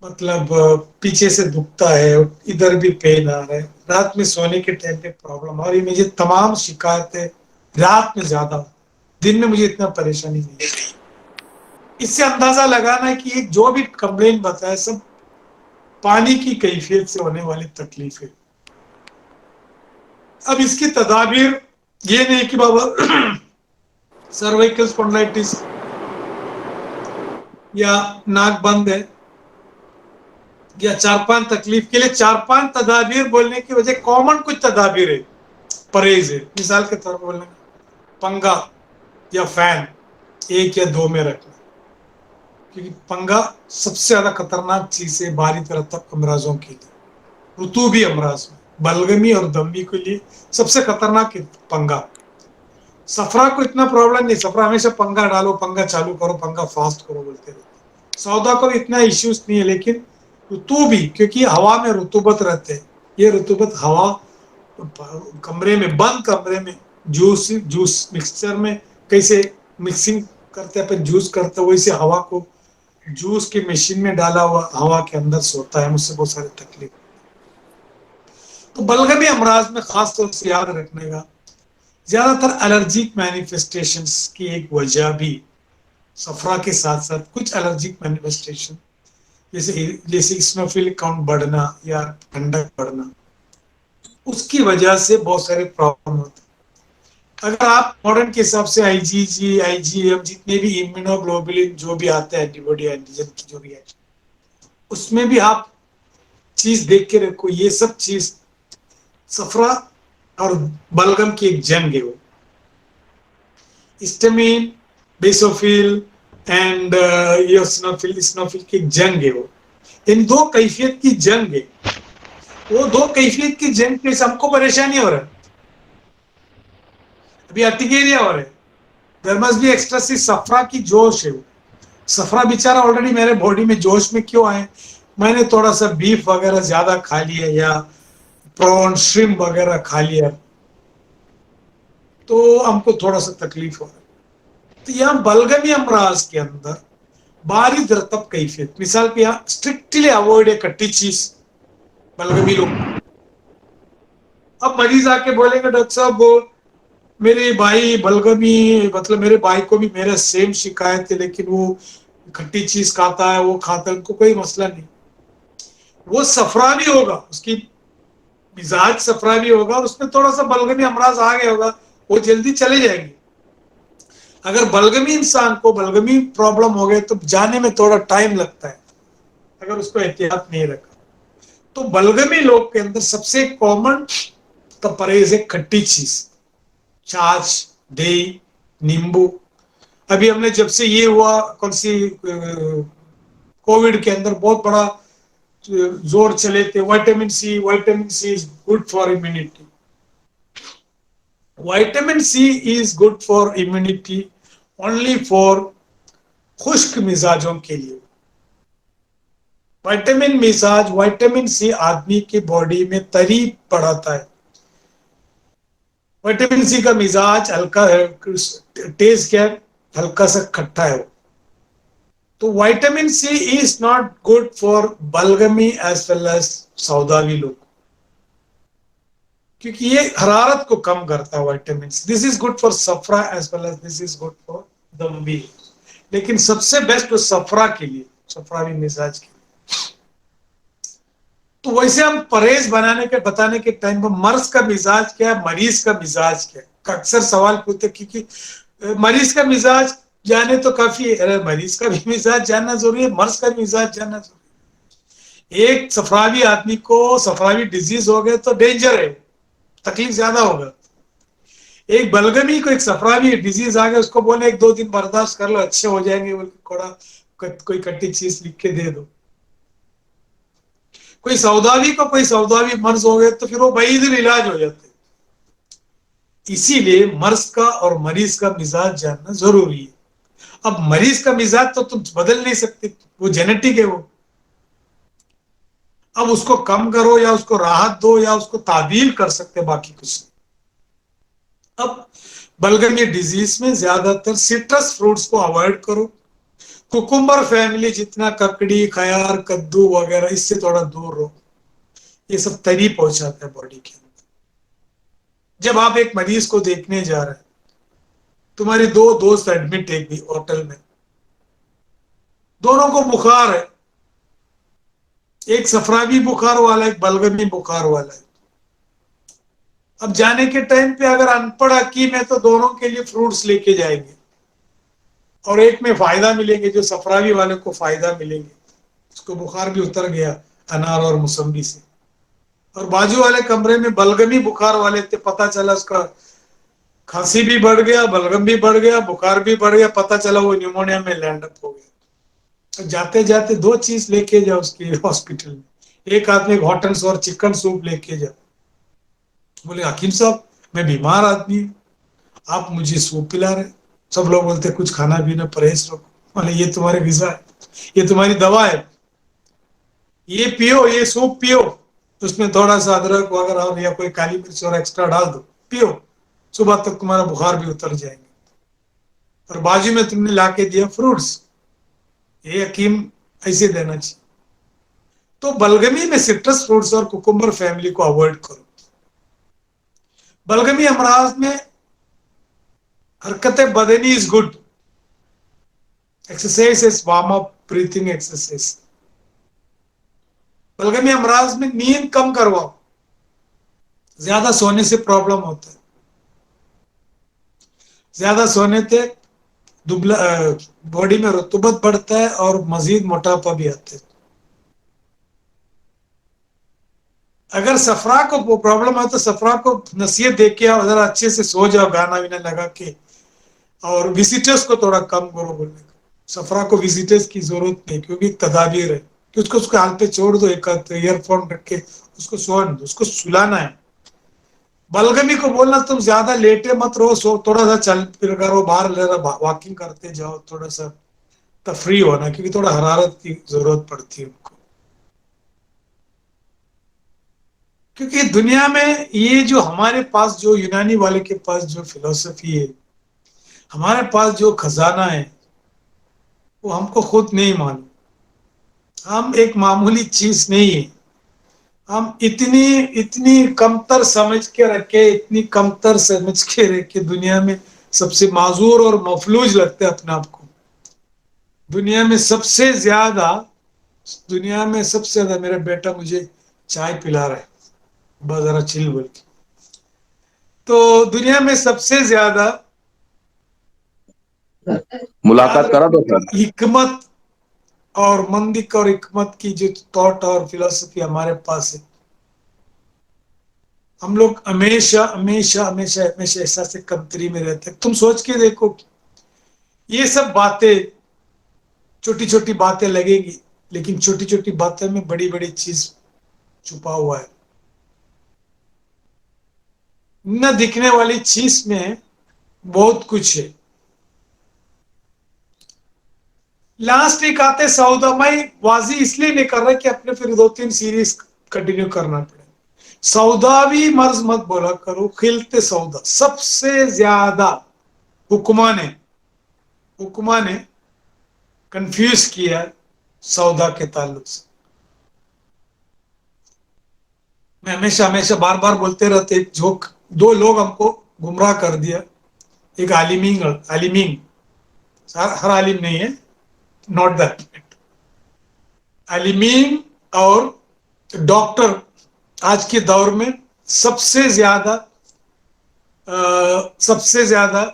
S1: مطلب پیچھے سے دکھتا ہے، ادھر بھی پین آ رہا ہے، رات میں سونے کے ٹائم پہ پرابلم، اور یہ مجھے تمام شکایتیں رات میں زیادہ، دن میں مجھے اتنا پریشانی نہیں ہے. اس سے اندازہ لگانا ہے کہ جو بھی کمپلین بتایا سب پانی کی کیفیت سے ہونے والی تکلیف ہے. اب اس کی تدابیر یہ نہیں کہ بابا سروائکل اسپونڈلائٹس یا ناک بند ہے یا 4-5 تکلیف کے لیے 4-5 تدابیر بولنے کی وجہ کامن کچھ تدابیر ہے، پرہیز ہے. مثال کے طور پر بولنے پنگا یا فین 1 یا 2 میں رکھنا، کیونکہ پنگا سب سے زیادہ خطرناک چیز ہے باری ترتب امراضوں کے لیے، رطوبی امراض میں بلغمی اور دمی کے لیے سب سے خطرناک پنگا. سفرا کو اتنا پرابلم نہیں، سفرا ہمیشہ پنگا ڈالو، پنگا چالو کرو، پنگا فاسٹ کرو بولتے رہتے. سودا کو اتنا ایشوز نہیں ہے، لیکن رطوبی، کیونکہ ہوا میں رطوبت رہتے ہیں، یہ رطوبت ہوا کمرے میں، بند کمرے میں جوس مکسچر میں کیسے مکسنگ کرتے ہیں جوس کرتے، ویسے ہوا کو جوس کی مشین میں ڈالا ہوا ہوا کے اندر سوتا ہے، مجھ سے بہت ساری تکلیف. تو بلغمی امراض میں خاص طور سے یاد رکھنے کا، زیادہ تر الرجک مینیفیسٹیشنز کی ایک وجہ بھی صفرا کے ساتھ ساتھ کچھ الرجک مینیفیسٹیشن جیسے اسنوفیل کاؤنٹ بڑھنا یا ٹھنڈک بڑھنا، اس کی وجہ سے بہت سارے پرابلم ہوتے ہیں. اگر آپ ماڈرن کے حساب سے IgG جتنے بھی امیونوگلوبولن جو بھی آتے ہیں اینٹی باڈی اینٹیجن کی جو بھی ہے، اس میں بھی آپ چیز دیکھ کے رکھو، یہ سب چیز صفرا اور بلغم کی ایک جنگ ہے. وہ اسٹمین، بیسوفیل اینڈ اسنوفیل کی ایک جنگ ہے. وہ ان دو کیفیت کی جنگ ہے. وہ دو کیفیت کی جنگ سے ہم کو پریشانی ہو رہا ہے، ابھی ارٹیکیریا ہو رہا ہے. دیر مسٹ بی ایکسٹرا صفرا کی جوش ہے. وہ صفرا بیچارہ آلریڈی میرے باڈی میں جوش میں کیوں آئے، میں نے تھوڑا سا بیف وغیرہ زیادہ کھا لیا یا پرون شرمپ وغیرہ کھا لیا تو ہم کو تھوڑا سا تکلیف ہو رہا ہے. تو یہاں بلغمی امراض کے اندر باری درتب کیفیت، مثال پہ یہاں اسٹرکٹلی اوائڈ ہے کٹی چیز بلغمی لوگ. اب مریض آ کے بولیں گے ڈاکٹر صاحب میرے بھائی بلغمی، مطلب میرے بھائی کو بھی میرا سیم شکایت ہے، لیکن وہ کھٹی چیز کھاتا ہے، وہ کھاتا ہے، ان کو کوئی مسئلہ نہیں. وہ صفرا بھی ہوگا، اس کی مزاج صفراوی ہوگا اور اس میں تھوڑا سا بلغمی امراض آ گیا ہوگا, وہ جلدی چلے جائیں گے. اگر بلغمی انسان کو بلغمی پرابلم ہو گئے تو جانے میں تھوڑا ٹائم لگتا ہے اگر اس کو احتیاط نہیں رکھا. تو بلغمی لوگ کے اندر سب سے کامن پرہیز ہے کھٹی چیز, چھاچھ, دہی, نیمبو. ابھی ہم نے جب سے یہ ہوا کون سی کووڈ کے اندر بہت بڑا زور چلے تھے vitamin C, vitamin C is good for immunity. Vitamin C is good for immunity only for خشک مزاجوں کے لیے. وائٹامن سی آدمی کی باڈی میں تری بڑھاتا ہے. وائٹامن سی کا مزاج ہلکا ہے, ٹیسٹ کیا ہے, ہلکا سا کھٹا ہے. تو vitamin C is not good for بلغمی ایز ویل ایز سوداوی لوگ, کیونکہ یہ حرارت کو کم کرتا ہے vitamin C. This is good for صفرا as well as this is good for دمبی. لیکن سب سے بیسٹ صفرا کے لیے, صفراوی مزاج کے لیے. تو ویسے ہم پرہیز بتانے کے ٹائم پر مرض کا مزاج کیا ہے, مریض کا مزاج کیا ہے, اکثر سوال پوچھتے کیونکہ مریض کا مزاج جانے تو کافی ہے, مریض کا بھی مزاج جاننا ضروری ہے, مرض کا بھی مزاج جاننا ضروری ہے. ایک صفراوی آدمی کو صفراوی ڈیزیز ہو گئے تو ڈینجر ہے, تکلیف زیادہ ہوگا. ایک بلغمی کو ایک صفراوی ڈیزیز آ گیا, اس کو بولے 1-2 دن برداشت کر لو اچھے ہو جائیں گے, تھوڑا کوئی کٹی چیز لکھ کے دے دو. کوئی سوداوی مرض ہو گئے تو پھر وہ بعید علاج ہو جاتے. اسی لیے مرض کا اور مریض کا مزاج جاننا ضروری ہے. اب مریض کا مزاج تو تم بدل نہیں سکتے, وہ جینیٹک ہے. وہ اب اس کو کم کرو یا اس کو راحت دو یا اس کو تعدیل کر سکتے, باقی کچھ نہیں. اب بلغمی ڈیزیز میں زیادہ تر سٹرس فروٹس کو اوائڈ کرو. کوکمبر فیملی جتنا ککڑی, خیار, کدو وغیرہ اس سے تھوڑا دور رہو. یہ سب تری پہنچاتا ہے باڈی کے اندر. جب آپ ایک مریض کو دیکھنے جا رہے ہیں, تمہاری 2 دوست ایڈمٹ ایک بھی ہوٹل میں, دونوں کو بخار ہے, ایک صفراوی بخار والا ایک بلغمی بخار والا ہے. اب جانے کے ٹائم پہ اگر ان پڑھ حکیم ہے تو دونوں کے لیے فروٹس لے کے جائیں گے, اور ایک میں فائدہ ملیں گے, جو صفراوی والے کو فائدہ ملیں گے, اس کو بخار بھی اتر گیا انار اور موسمبی سے. اور بازو والے کمرے میں بلغمی بخار والے تھے, پتا چلا اس کا کھانسی بھی بڑھ گیا, بلغم بھی بڑھ گیا, بخار بھی بڑھ گیا, پتا چلا وہ نیمونیا میں لینڈ اپ ہو گیا. جاتے جاتے 2 چیز لے کے جاؤ اس کی ہاسپٹل میں, ایک آدمی ہاٹ اینڈ سور چکن سوپ لے کے جاؤ. بولے حکیم صاحب میں بیمار آدمی ہوں, آپ مجھے سوپ پلا رہے. سب لوگ بولتے کچھ کھانا پینا پرہیز رکھو. بولے یہ تمہاری غذا ہے, یہ تمہاری دوا ہے, یہ پیو, یہ سوپ پیو, اس میں تھوڑا سا ادرک وغیرہ یا کوئی کالی مرچ اور ایکسٹرا ڈال دو, پیو, صبح تک تمہارا بخار بھی اتر جائے گا. اور بازو میں تم نے لا کے دیا فروٹس, یہ حکیم ایسے دینا چاہیے. تو بلغمی میں سٹرس فروٹس اور کوکمبر فیملی کو اوائڈ کرو. بلغمی امراض میں حرکت بدنی is good, exercise is warm up, breathing exercise. بلغمی امراض میں نیند کم کرواؤ, زیادہ سونے سے پرابلم ہوتا ہے. زیادہ سونے سے باڈی میں رطوبت بڑھتا ہے اور مزید موٹاپا بھی آتا ہے. اگر صفرا کو پرابلم ہے تو صفرا کو نصیحت دے کے آؤ, ذرا اچھے سے سو جاؤ گانا وینا لگا کے, اور وزٹرز کو تھوڑا کم کرو بولنے کا. صفرا کو وزٹرز کی ضرورت نہیں, کیونکہ تدابیر ہے کہ اس کو حال پہ چھوڑ دو, ایک ایئر فون رکھ کے اس کو سونے دو, اس کو سلانا ہے. بلغمی کو بولنا تم زیادہ لیٹے مت رہو, سو تھوڑا سا چل پھر کرو, باہر واکنگ کرتے جاؤ, تھوڑا سا تفریح ہونا, کیونکہ تھوڑا حرارت کی ضرورت پڑتی ہے ان کو. کیونکہ دنیا میں یہ جو ہمارے پاس جو یونانی والے کے پاس جو فلسفی ہے, ہمارے پاس جو خزانہ ہے, وہ ہم کو خود نہیں معلوم. ہم ایک معمولی چیز نہیں ہے, ہم اتنی کمتر سمجھ کے رکھے, اتنی کمتر سمجھ کے رکھے, دنیا میں سب سے معذور اور مفلوج لگتے اپنے آپ کو. دنیا میں سب سے زیادہ میرا بیٹا مجھے چائے پلا رہا ہے, बस जरा चिल बोल के। तो दुनिया में सबसे ज्यादा याद
S2: मुलाकात करा
S1: रखो,
S2: तो सर।
S1: हिकमत और मंदिक और हिकमत की जो थॉट और फिलोसफी हमारे पास है, हम लोग हमेशा हमेशा हमेशा हमेशा ऐसा से कमतरी में रहते हैं। तुम सोच के देखो, ये सब बातें छोटी छोटी बातें लगेंगी, लेकिन छोटी छोटी बातें में बड़ी बड़ी चीज छुपा हुआ है। न दिखने वाली चीज में बहुत कुछ है। लास्ट वीक आते सौदा, मैं वाजी इसलिए नहीं कर रहा कि अपने फिर 2-3 सीरीज कंटिन्यू करना पड़े। सौदावी मर्ज मत बोला करो, खिलते सौदा सबसे ज्यादा हुक्मा ने हुक्मा ने कंफ्यूज किया सौदा के ताल्लुक से। मैं हमेशा हमेशा बार बार बोलते रहते, एक जोक, दो लोग हमको गुमराह कर दिया। एक आलिमीन आलिमीन, हर आलिम नहीं है, नॉट दैट, आलिमीन और डॉक्टर आज के दौर में सबसे ज्यादा सबसे ज्यादा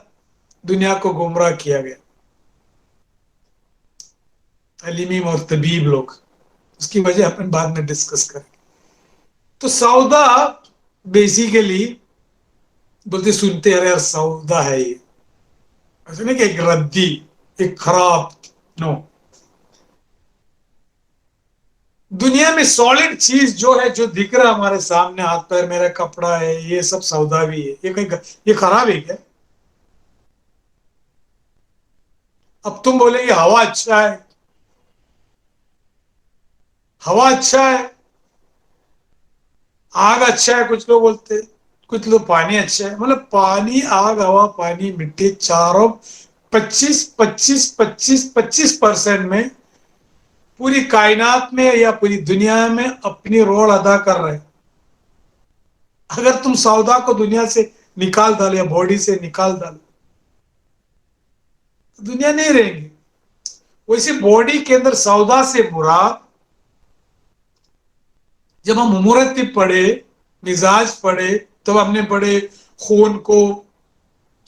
S1: दुनिया को गुमराह किया गया, अलीमीम और तबीब लोग। उसकी वजह अपन बाद में डिस्कस करेंगे। तो सौदा बेसिकली बोलते, सुनते अरे यार सौदा है ये, ऐसे नहीं कि एक रद्दी, एक खराब, नो। दुनिया में सॉलिड चीज जो है, जो दिख रहा है हमारे सामने, हाथ पैर मेरा कपड़ा है, ये सब सौदा भी है। ये कहीं ये खराब है क्या? अब तुम बोलेंगे हवा अच्छा है, हवा अच्छा है, आग अच्छा है, कुछ लोग बोलते हैं, कुछ लोग पानी अच्छा है। मतलब पानी, आग, हवा, पानी, मिट्टी, चारों 25-25-25-25% में पूरी कायनात में या पूरी दुनिया में अपनी रोल अदा कर रहे हैं। अगर तुम सौदा को दुनिया से निकाल डालो या बॉडी से निकाल डालो तो दुनिया नहीं रहेगी। वैसे बॉडी के अंदर सौदा से मुराद, जब हम मुमूरत पढ़े, मिजाज पढ़े, तो हमने पढ़े खून को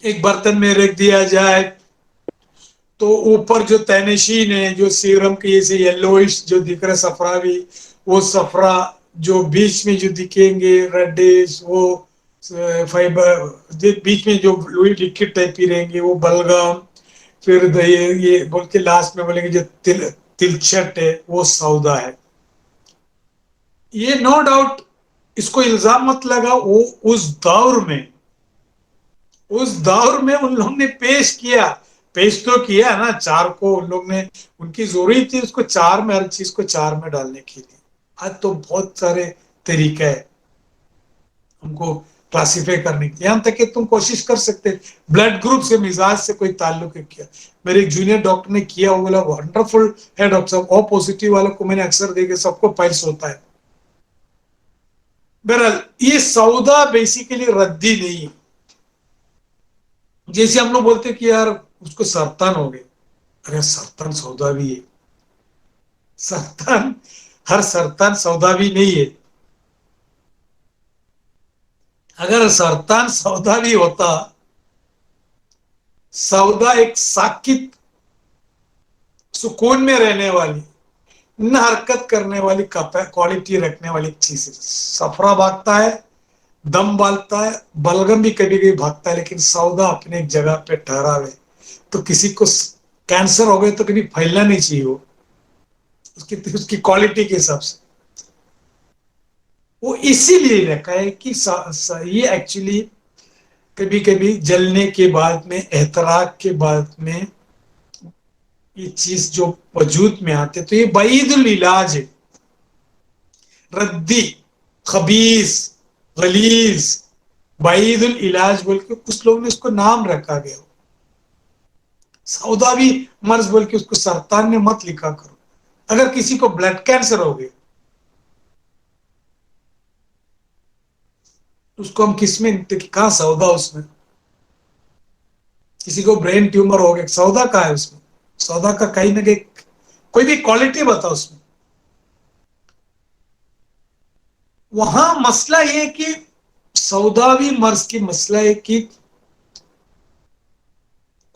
S1: एक बर्तन में रख दिया जाए तो ऊपर जो तैनशीन है, जो सीरम के जैसे येलोइश जो दिख रहा है सफरावी, वो सफरा जो बीच में जो दिखेंगे रेडिश, वो फाइबर, बीच में जो लिक्विड टाइप ही रहेंगे वो बलगम। फिर ये बोल के लास्ट में बोलेंगे जो तिलछट है वो सौदा है। ये नो डाउट, इसको इल्जाम मत लगा, वो उस दौर में उन लोगों ने पेश किया, पेश तो किया ना चार को उन लोग ने। उनकी जरूरी थी उसको चार में, हर चीज को चार में डालने के लिए। आज तो बहुत सारे तरीके हैं हमको क्लासिफाई करने की। यहां तक कि तुम कोशिश कर सकते, ब्लड ग्रुप से मिजाज से कोई ताल्लुक है क्या? मेरे एक जूनियर डॉक्टर ने किया, वो बोला वंडरफुल है डॉक्टर साहब, ओ पॉजिटिव वालों को मैंने अक्सर देखे, सबको पाइल्स होता है। बहरहाल ये सौदा बेसिकली रद्दी नहीं है। जैसे हम लोग बोलते कि यार उसको सरतान हो गए, अरे सरतान सौदा भी है। सरतान, हर सरतान सौदा भी नहीं है। अगर सरतान सौदा भी होता, सौदा एक साकित, सुकून में रहने वाली, न हरकत करने वाली, क्वालिटी रखने वाली चीज है। सफरा भागता है, दम बालता है, बलगम भी कभी कभी भागता है, लेकिन सौदा अपने एक जगह पे ठहरा है। तो किसी को कैंसर हो गए तो कभी फैलना नहीं चाहिए वो, उसकी उसकी क्वालिटी के हिसाब से। वो इसीलिए रखा है कि ये एक्चुअली कभी कभी जलने के बाद में, एहतराक के बाद में ये चीज जो वजूद में आते, तो ये बईदुल इलाज है। रद्दी, खबीस, गलीज, बईदुल इलाज बोल के कुछ लोगों ने उसको नाम रखा गया। सौदावी मर्ज बोल के उसको सरतान में मत लिखा करो। अगर किसी को ब्लड कैंसर हो गया, उसको हम किस में, कहाँ सौदा उसमें? किसी को ब्रेन ट्यूमर हो गया, सौदा कहाँ है उसमें? सौदा का कहीं ना कहीं कोई भी क्वालिटी बताओ उसमें। وہاں مسئلہ یہ کہ سوداوی مرض کی مسئلہ ہے کہ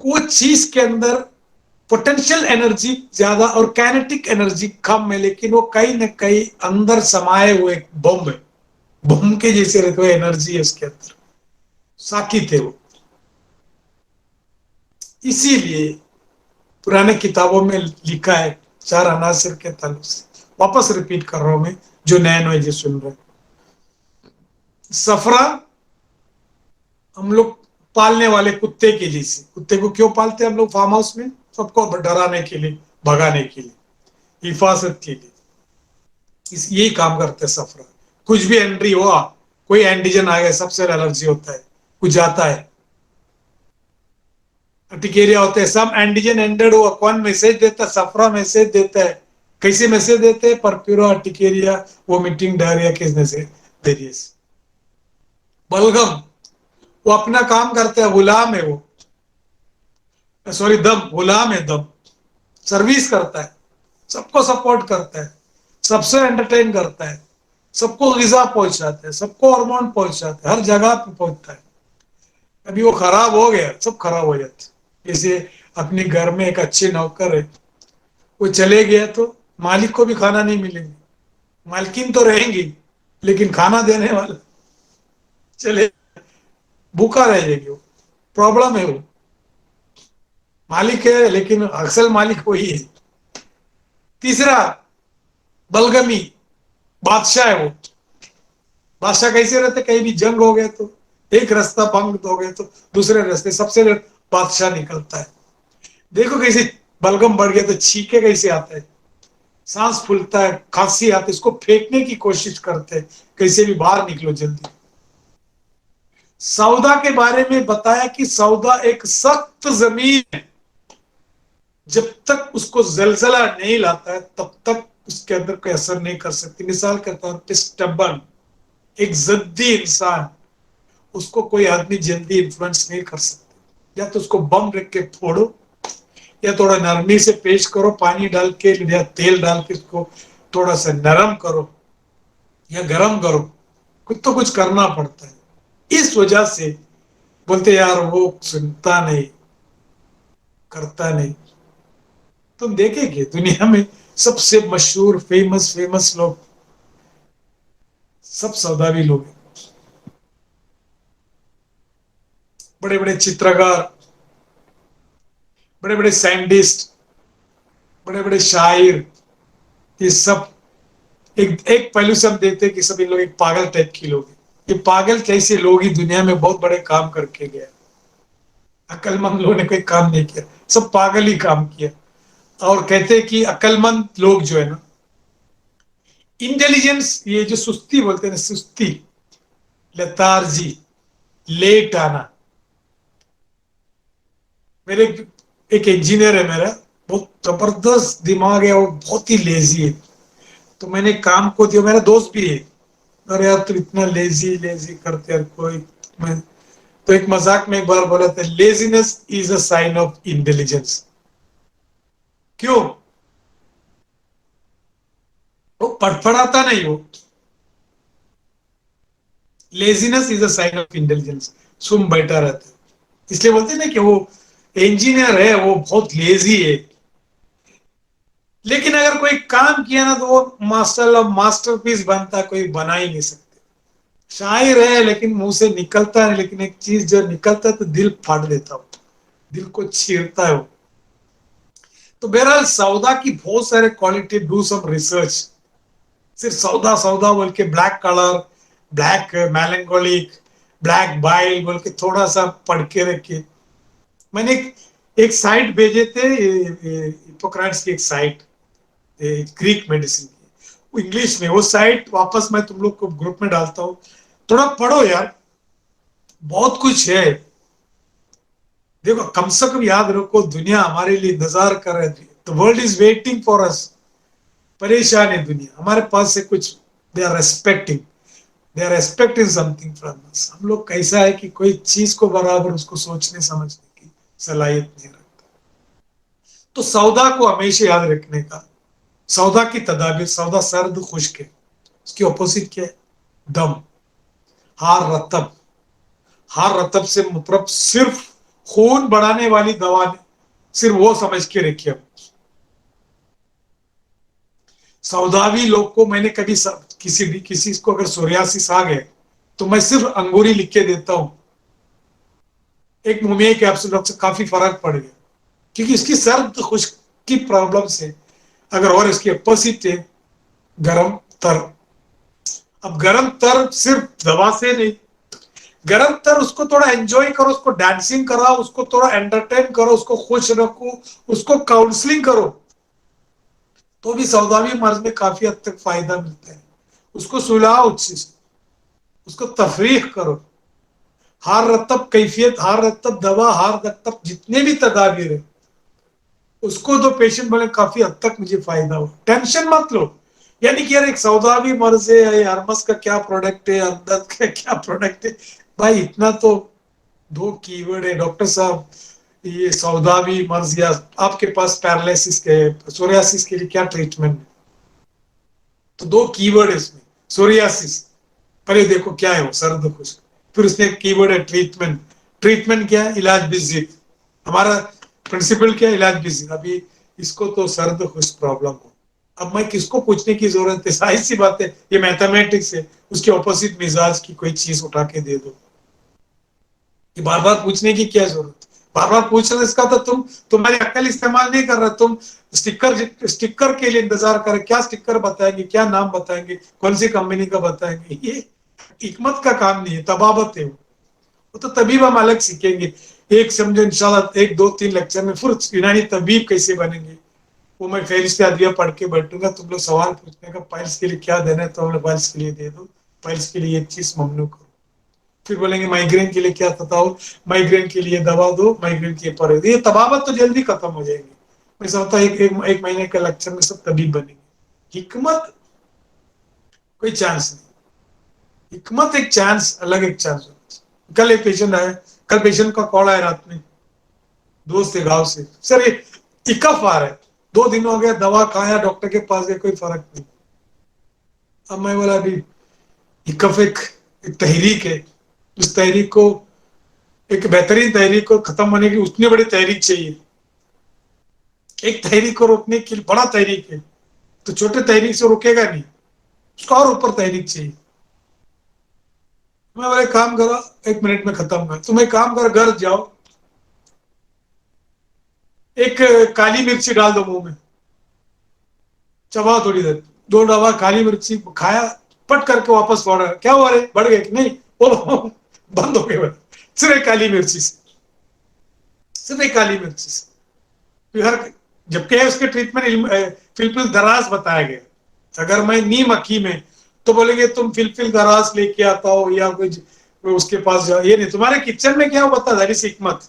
S1: کوئی چیز کے اندر پوٹینشیل انرجی زیادہ اور کائنیٹک انرجی کم ہے، لیکن وہ کہیں نہ کہیں اندر سمائے ہوئے ایک بم ہے، بم کے جیسے رہتے ہوئے انرجی ہے اس کے اندر، ساکت ہے وہ. اسی لیے پرانے کتابوں میں لکھا ہے 4 عناصر کے تعلق سے. واپس ریپیٹ کر رہا ہوں میں، جو نئے نئے جو سن رہے ہیں. سفرا، ہم لوگ پالنے والے کتے کے جیسے. کتے کو کیوں پالتے ہیں ہم لوگ فارم ہاؤس میں؟ سب کو ڈرانے کے لیے، بھگانے کے لیے، حفاظت کے لیے. یہی کام کرتے ہیں سفرا. کچھ بھی انٹری ہوا، کوئی اینٹیجن آ گیا، سب سے الرجی ہوتا ہے، کچھ جاتا ہے، ارٹیکیریا ہوتے ہیں، سب اینٹیجن اینڈڈ ہوا، کون میسج دیتا ہے؟ سفرا میسج دیتا ہے. کیسے میسج دیتے ہیں؟ پرپیورا، ارٹیکیریا، وومیٹنگ، ڈائریا کے ذریعے سے. بلغم، وہ اپنا کام کرتا ہے، غلام ہے وہ، سوری دم، غلام ہے دم، سروس کرتا ہے، سب کو سپورٹ کرتا ہے، سب سے انٹرٹین کرتا ہے، سب کو غذا پہنچاتا ہے، سب کو ہارمون پہنچاتا ہے، ہر جگہ پہ پہنچتا ہے. ابھی وہ خراب ہو گیا، سب خراب ہو جاتے. جیسے اپنے گھر میں ایک اچھے نوکر ہے، وہ چلے گیا تو مالک کو بھی کھانا نہیں ملے گا. مالکین تو رہیں گی لیکن کھانا دینے والا چلے، بھوکا رہ جائے گی. وہ پرابلم ہے. وہ مالک ہے لیکن اصل مالک وہی ہے. تیسرا بلغمی، بادشاہ ہے وہ. بادشاہ کیسے رہتے؟ کہیں بھی جنگ ہو گئے تو ایک راستہ بند ہو گئے تو دوسرے راستے سب سے بادشاہ نکلتا ہے. دیکھو کیسے بلغم بڑھ گیا تو چھینکے کیسے آتا ہے، سانس پھولتا ہے، کھانسی آتی ہے، اس کو پھینکنے کی کوشش کرتے ہیں، کیسے بھی باہر نکلو جلدی. سودا کے بارے میں بتایا کہ سودا ایک سخت زمین ہے، جب تک اس کو زلزلہ نہیں لاتا ہے تب تک اس کے اندر کوئی اثر نہیں کر سکتی. مثال کے طور پہ اسٹبن، ایک ضدی انسان، اس کو کوئی آدمی جلدی انفلوئنس نہیں کر سکتا. یا تو اس کو بم رکھ کے پھوڑو، یا تھوڑا نرمی سے پیش کرو، پانی ڈال کے یا تیل ڈال کے اس کو تھوڑا سا نرم کرو یا گرم کرو. کچھ تو کچھ کرنا پڑتا ہے. اس وجہ سے بولتے یار وہ سنتا نہیں، کرتا نہیں. تم دیکھیں گے دنیا میں سب سے مشہور فیمس لوگ سب سوداوی لوگ ہیں. بڑے بڑے چترکار، بڑے بڑے سائنٹسٹ، بڑے بڑے شاعر، یہ سب ایک پہلو سے ہم دیکھتے ہیں کہ سب ان لوگ ایک پاگل ٹائپ کے لوگ ہیں. یہ پاگل کیسے لوگ ہی دنیا میں بہت بڑے کام کر کے گئے. عقل مند لوگوں نے کوئی کام نہیں کیا، سب پاگل ہی کام کیا. اور کہتے ہیں کہ عقل مند لوگ جو ہے نا، انٹیلیجنس، یہ جو سستی بولتے ہیں نا، سستی، لتارجی، لیٹ آنا. میرے ایک انجینئر ہے میرا، بہت زبردست دماغ ہے اور بہت ہی لیزی ہے. تو میں نے کام کو دیا، میرا دوست بھی ہے. ارے یار تو اتنا لیزی کرتے ہیں کوئی. میں تو ایک مذاق میں ایک بار بولا تھا، laziness is a sign of intelligence. کیوں؟ وہ پڑھ پڑھاتا نہیں، وہ laziness is a sign of intelligence, سم بیٹھا رہتا ہے. اس لیے بولتے ہیں نا کہ وہ انجینئر ہے، وہ بہت لیزی ہے. لیکن اگر کوئی کام کیا نا تو وہ ماسٹر پیس بنتا، کوئی بنا ہی نہیں سکتے. شاعر ہے لیکن منہ سے نکلتا ہے، لیکن ایک چیز جو نکلتا ہے تو دل پھاڑ دیتا ہو، دل کو چیرتا ہے وہ. تو بہرحال سودا کی بہت سارے کوالٹی، ڈو سم ریسرچ. صرف سودا سودا بول کے black colour, black melancholic, black bile بول کے تھوڑا سا پڑھ کے رکھے. میں نے ایک سائٹ بھیجے تھے، ہپوکریٹس کی ایک سائٹ، گریک میڈیسن کی، وہ انگلش میں. وہ سائٹ واپس میں تم لوگ کو گروپ میں ڈالتا ہوں، تھوڑا پڑھو یار، بہت کچھ ہے. دیکھو کم سے کم یاد رکھو، دنیا ہمارے لیے انتظار کر رہی ہے. The world is waiting for us. پریشان ہے دنیا ہمارے پاس سے کچھ. they are respecting they are expecting something from us. ہم لوگ کیسا ہے کہ کوئی چیز کو برابر اس کو سوچنے سمجھنے کی صلاحیت نہیں رکھتا. تو سودا کو ہمیشہ یاد رکھنے کا. سودا کی تدابیر، سودا سرد خشک ہے، اس کی اپوزٹ کیا ہے؟ दम, हार रतब। हार रतब से मतलब सिर्फ खून बढ़ाने वाली दवा नहीं, सिर्फ वो समझ के रखिए। सौदावी लोग को मैंने कभी किसी को अगर सोरियासिस आ गए तो मैं सिर्फ अंगूरी लिख के देता हूं, एक मुंह कैप्सूल से काफी फर्क पड़ गया, क्योंकि इसकी सर्द खुश्क की प्रॉब्लम से अगर और इसकी अपोजिट है गरम तर। अब गरम तर सिर्फ दवा से नहीं, गरम तर उसको थोड़ा एंजॉय करो, उसको डांसिंग कराओ, उसको थोड़ा एंटरटेन करो, उसको खुश रखो, उसको काउंसलिंग करो, तो भी सौदावी मर्ज में काफी हद तक फायदा मिलता है। उसको सुलाओ अच्छे से, उसको तफरीक करो। हार रतब कैफियत, हार रतब दवा, हार रतब जितने भी तदाबीर है, उसको तो पेशेंट बोले काफी हद तक मुझे फायदा हो, टेंशन मत लो। यानी कि यार एक सौदावी मर्ज है, हरमस का क्या प्रोडक्ट है, हमदर्द का क्या प्रोडक्ट है, भाई इतना तो दो कीवर्ड है डॉक्टर साहब। ये सौदावी मर्ज या आपके पास पैरालिसिस के, सोरियासिस के लिए क्या ट्रीटमेंट है, तो दो कीवर्ड है इसमें। सोरियासिस पहले देखो क्या है, वो सर्द खुश्क, फिर उसने कीवर्ड है ट्रीटमेंट। ट्रीटमेंट क्या है, इलाज बिजित। हमारा प्रिंसिपल क्या है, इलाज बिजित। अभी इसको तो सर्द खुश्क प्रॉब्लम हो, अब मैं किसको पूछने की जरूरत है, सारी सी बात है, ये मैथमेटिक्स है, उसके ऑपोजिट मिजाज की कोई चीज उठा के दे दो, ये बार बार पूछने की क्या जरूरत। बार बार पूछ रहे इसका तो तुम्हारी अक्ल इस्तेमाल नहीं कर रहे, तुम स्टिकर के लिए इंतजार कर, क्या स्टिकर बताएंगे, क्या नाम बताएंगे, कौन सी कंपनी का बताएंगे, ये हिकमत का काम नहीं है, तबाबत है वो तो तबीब हम अलग सीखेंगे। एक समझो इंशाल्लाह एक दो तीन लेक्चर में फिर यूनानी तबीब कैसे बनेंगे, वो मैं फहरिस्त अदविया पढ़ के बैठूंगा, तुम लोग सवाल पूछने का पाइल्स के लिए क्या देना है तो हम लोग पाइल्स के लिए दे दो, पाइल्स के लिए एक चीज ममनू करो। फिर बोलेंगे माइग्रेन के लिए क्या बताओ, माइग्रेन के लिए दवा दो, माइग्रेन के पर ये तबाबत तो जल्दी खत्म हो जाएगी। ऐसा होता है एक महीने के लेक्चर में सब तबीब बनेंगे। हिकमत कोई चांस नहीं, हिकमत एक चांस अलग, एक चांस। कल एक पेशेंट आया, कल पेशेंट का कॉल आया रात में, दोस्त है गांव से, सर ये इकफ आ रहा है, 2 दिन हो गया, दवा खाया, डॉक्टर के पास गए, कोई फर्क नहीं। अब मैं बोला अभी इकफ एक तहरीक है, उस तहरीक को, एक बेहतरीन तहरीक को खत्म होने की उतनी बड़ी तहरीक चाहिए। एक तहरीक को रोकने के लिए बड़ा तहरीक है, तो छोटे तहरीक से रोकेगा नहीं, उसका और ऊपर तहरीक चाहिए। मैं बोले काम करो, 1 मिनट में खत्म है, तुम एक काम करो, घर जाओ, एक काली मिर्ची डाल दो मुंह में, चबाओ थोड़ी देर, 2 दवा काली मिर्ची खाया, पट करके वापस पड़ा, क्या हुआ रे, बढ़ गए कि नहीं, वो बंद हो गए, सिर्फ एक काली मिर्ची से, सिर्फ एक काली मिर्ची से। हर जबकि उसके ट्रीटमेंट फिलफिल दराज बताया गया। अगर मैं नीम अखी में, तो बोलेंगे तुम फिलफिल दराज लेके आता हो या कुछ उसके पास जाओ, ये नहीं, तुम्हारे किचन में क्या बता, दैट इज हिकमत।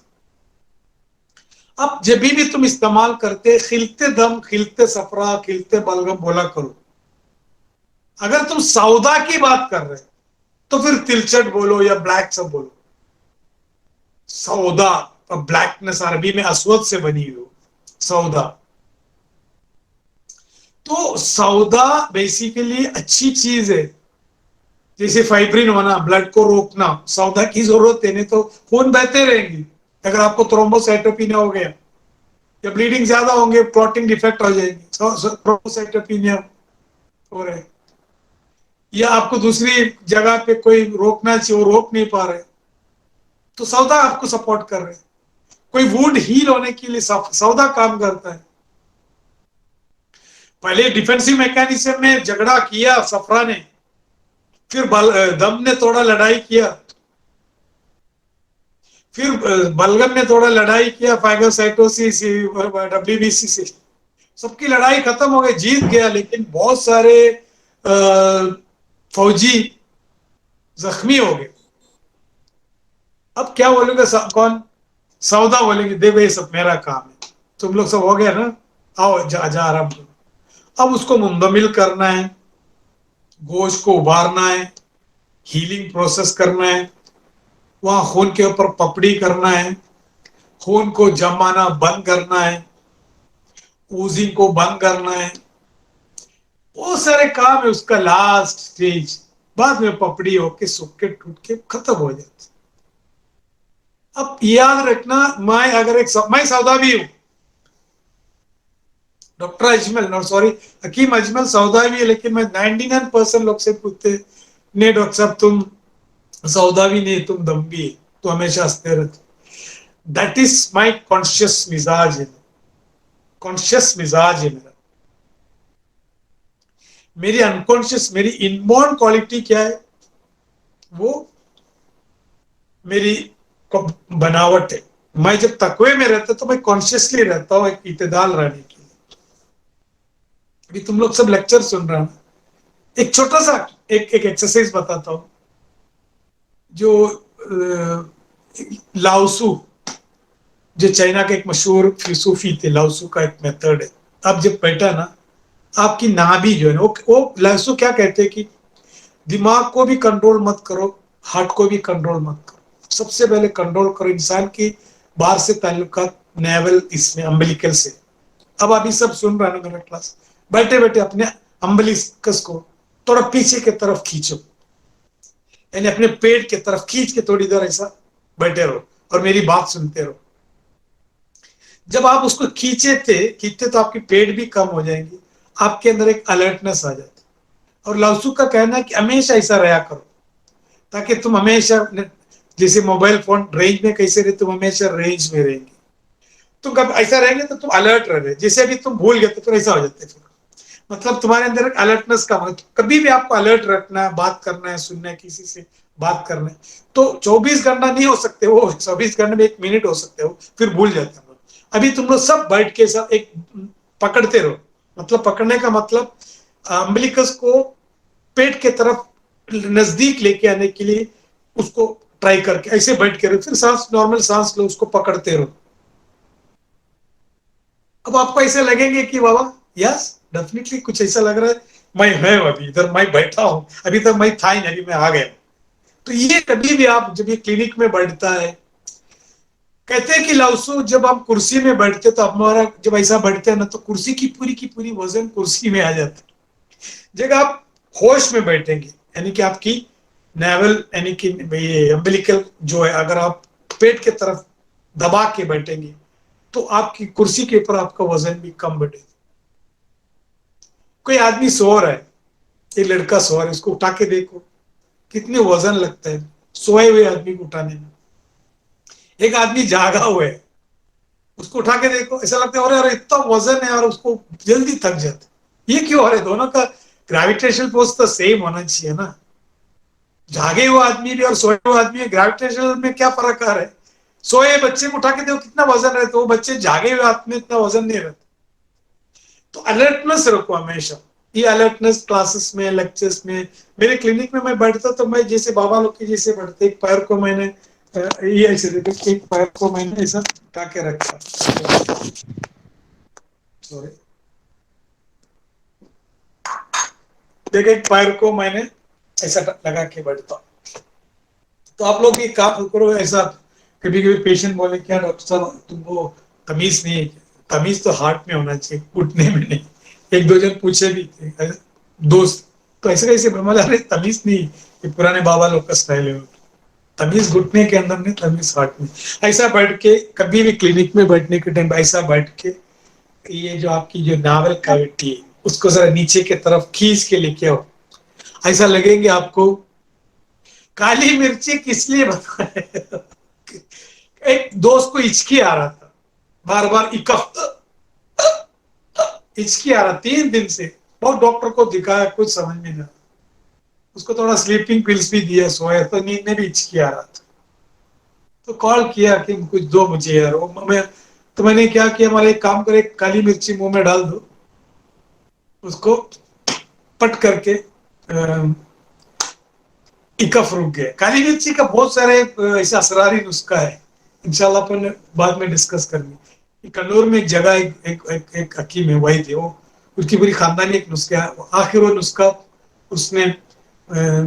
S1: अब जब भी तुम इस्तेमाल करते, खिलते दम, खिलते सफरा, खिलते बलगम बोला करो। अगर तुम सौदा की बात कर रहे तो फिर तिलचट बोलो या ब्लैक सब बोलो। सौदा और ब्लैकनेस अरबी में असवद से बनी हो, सौदा। तो सौदा बेसिकली अच्छी चीज है, जैसे फाइब्रिन होना, ब्लड को रोकना, सौदा की जरूरत है, नहीं तो खून बहते रहेंगे। अगर आपको थ्रोम्बोसाइटोपिनिया हो गया या ब्लीडिंग ज्यादा होंगे, प्रोटीन डिफेक्ट हो जाएगी, थ्रोम्बोसाइटोपिनिया हो रहा है, या आपको दूसरी जगह पे कोई रोकना चाहिए, वो रोक नहीं पा रहे, तो सौदा आपको सपोर्ट कर रहे हैं। कोई वुंड हील होने के लिए सौदा काम करता है। पहले डिफेंसिव मैकेनिज्म में झगड़ा किया सफरा ने, फिर दम ने थोड़ा लड़ाई किया, फिर बलगम ने थोड़ा लड़ाई किया फाइगोसाइटोसिस, डब्ल्यूबीसी से, सबकी लड़ाई खत्म हो गई, जीत गया, लेकिन बहुत सारे फौजी जख्मी हो गए। अब क्या बोलेंगे, कौन, सौदा बोलेंगे, देखो ये सब मेरा काम है, तुम लोग सब हो गया ना, आओ जा आराम करो। अब उसको मुंदमिल करना है, गोश्त को उबारना है, हीलिंग प्रोसेस करना है, वहां खून के ऊपर पपड़ी करना है, खून को जमाना बंद करना है, ऊजिंग को बंद करना है, बहुत सारे काम है उसका लास्ट स्टेज। بعد में पपड़ी होके सूख के टूट के खत्म हो जाती। अब याद रखना, मैं सौदावी हूं, doctor Ajmal, no sorry, Hakim Ajmal सौदावी है, लेकिन मैं 99% लोग से पूछते नहीं डॉक्टर साहब तुम सौदावी नहीं, तुम दम्भी है, तो हमेशा हंसते रहते। दैट इज माई कॉन्शियस मिजाज है, कॉन्शियस मिजाज है मेरा। मेरी अनकॉन्शियस, मेरी इनबॉर्न क्वालिटी क्या है, वो मेरी बनावट है। मैं जब तकवे में रहता तो मैं कॉन्शियसली रहता हूँ एक इतदाल रहने के लिए। अभी तुम लोग सब लेक्चर सुन रहे हो, एक छोटा सा एक एक्सरसाइज बताता हूँ। जो लाओसू, जो चाइना के एक मशहूर फिलोसोफी थे, लाओसू का एक मेथड है। आप जब बैठा ना, आपकी नाभि जो है ना, वो लाओसू क्या कहते हैं कि दिमाग को भी कंट्रोल मत करो, हार्ट को भी कंट्रोल मत करो। सबसे पहले कंट्रोल करो इंसान की बाहर से ताल्लुकात, नेवल इसमें अम्बिलिकल से। अब अभी सब सुन रहे हैं ना मेरा क्लास, बैठे बैठे अपने अम्बिलिकस को थोड़ा पीछे की तरफ खींचो, यानी अपने पेट की तरफ खींच के थोड़ी देर ऐसा बैठे रहो और मेरी बात सुनते रहो। जब आप उसको खींचते तो आपकी पेट भी कम हो जाएंगी, आपके अंदर एक अलर्टनेस आ जाती। और लाउसू का कहना है कि हमेशा ऐसा रहा करो, ताकि तुम हमेशा, जैसे मोबाइल फोन रेंज में कैसे रहे, तुम हमेशा रेंज में रहेंगे। तुम कब ऐसा रहेंगे तो तुम अलर्ट रहे, जैसे अभी तुम भूल गए तो फिर ऐसा हो जाते फिर। मतलब तुम्हारे अंदर एक अलर्टनेस का मतलब, कभी भी आपको अलर्ट रखना है, बात करना है, सुनना है, किसी से बात करना है, तो 24 घंटा नहीं हो सकते वो, 24 घंटे में 1 मिनट हो सकते हो, फिर भूल जाते हैं। अभी तुम लोग सब बैठ के सब एक पकड़ते रहो, मतलब पकड़ने का मतलब अम्बिलिकस को पेट के तरफ नजदीक लेके आने के लिए उसको ट्राई करके ऐसे बैठ के रहो, फिर सांस, नॉर्मल सांस लो, उसको पकड़ते रहो। अब आपको ऐसे लगेंगे कि बाबा यस डेफिनेटली कुछ ऐसा लग रहा है, मैं है अभी इधर, मैं बैठा हूं, अभी तक मैं था ही नहीं, अभी मैं आ गया। तो ये कभी भी आप जब ये क्लिनिक में बैठता है, कहते हैं कि लाउसू जब हम कुर्सी में बैठते तो हमारा जब ऐसा बैठते हैं ना, तो कुर्सी की पूरी वजन कुर्सी में आ जाता है। जब आप होश में बैठेंगे, यानी कि आपकी नेवल, यानी कि ये अम्बिलिकल जो है, अगर आप पेट की तरफ दबा के बैठेंगे तो आपकी कुर्सी के ऊपर आपका वजन भी कम बढ़ेगा। कोई आदमी सो रहा है, एक लड़का सो रहा है, उसको उठा के देखो कितने वजन लगता है सोए हुए आदमी को उठाने में। एक आदमी जागा हुआ है, उसको उठा के देखो, ऐसा लगता है अरे अरे इतना वजन है, और उसको जल्दी थक जाता। ये क्यों हो रहा है? दोनों का ग्रेविटेशनल फोर्स तो सेम होना चाहिए ना। जागे हुए आदमी भी और सोए हुए आदमी, ग्रेविटेशनल में क्या फर्क आ रहा है? सोए बच्चे को उठा के देखो कितना वजन रहता है, वो बच्चे जागे हुए आदमी इतना वजन नहीं रहता। तो अलर्टनेस रखो हमेशा। ये अलर्टनेस क्लासेस में, लेक्चर्स में, मेरे क्लिनिक में मैं बैठता तो मैं जैसे बाबा लोग के जैसे बैठते, एक पैर को मैंने ये ऐसे देखो, एक पैर को मैंने ऐसा उठा के रखा, सॉरी, देख एक पैर को मैंने ऐसा लगा के बैठता। तो आप लोग भी काम करो ऐसा। कभी कभी पेशेंट बोले क्या डॉक्टर साहब तुमको तमीज नहीं है? तमीज तो हार्ट में होना चाहिए, घुटने में नहीं। एक दो जन पूछे भी थे दोस्त, तो ऐसे कैसे ब्रह्मा जा रहे, तमीज नहीं, ये पुराने बाबा लोग का स्टाइल है, तमीज घुटने के अंदर नहीं, तमीज हार्ट में। ऐसा बैठ के कभी भी क्लिनिक में बैठने के टाइम ऐसा बैठ के, ये जो आपकी जो नावल कैविटी है उसको जरा नीचे की तरफ खींच के लेके आओ। ऐसा लगेंगे आपको। काली मिर्ची किस लिए बताए? एक दोस्त को हिचकी आ रहा था, बार बार हिचकी आ रहा 3 दिन से, बहुत डॉक्टर को दिखाया, कुछ समझ में नहीं। उसको थोड़ा स्लीपिंग पिल्स भी दिया, सोया, तो नींद में भी हिचकी आ रहा था। तो कॉल किया कि कुछ दो मुझे यार, तो मैंने क्या किया, हमारे एक काम करे, काली मिर्ची मुंह में डाल दो, उसको पट करके कफ रुक गया। काली मिर्ची का बहुत सारे ऐसा असरारी नुस्खा है, इंशाल्लाह अपन बाद में डिस्कस करेंगे। कन्नौर में एक जगह एक हकीम है, वही थे वो, उसकी पूरी खानदानी एक नुस्खा है। आखिर वो नुस्खा उसने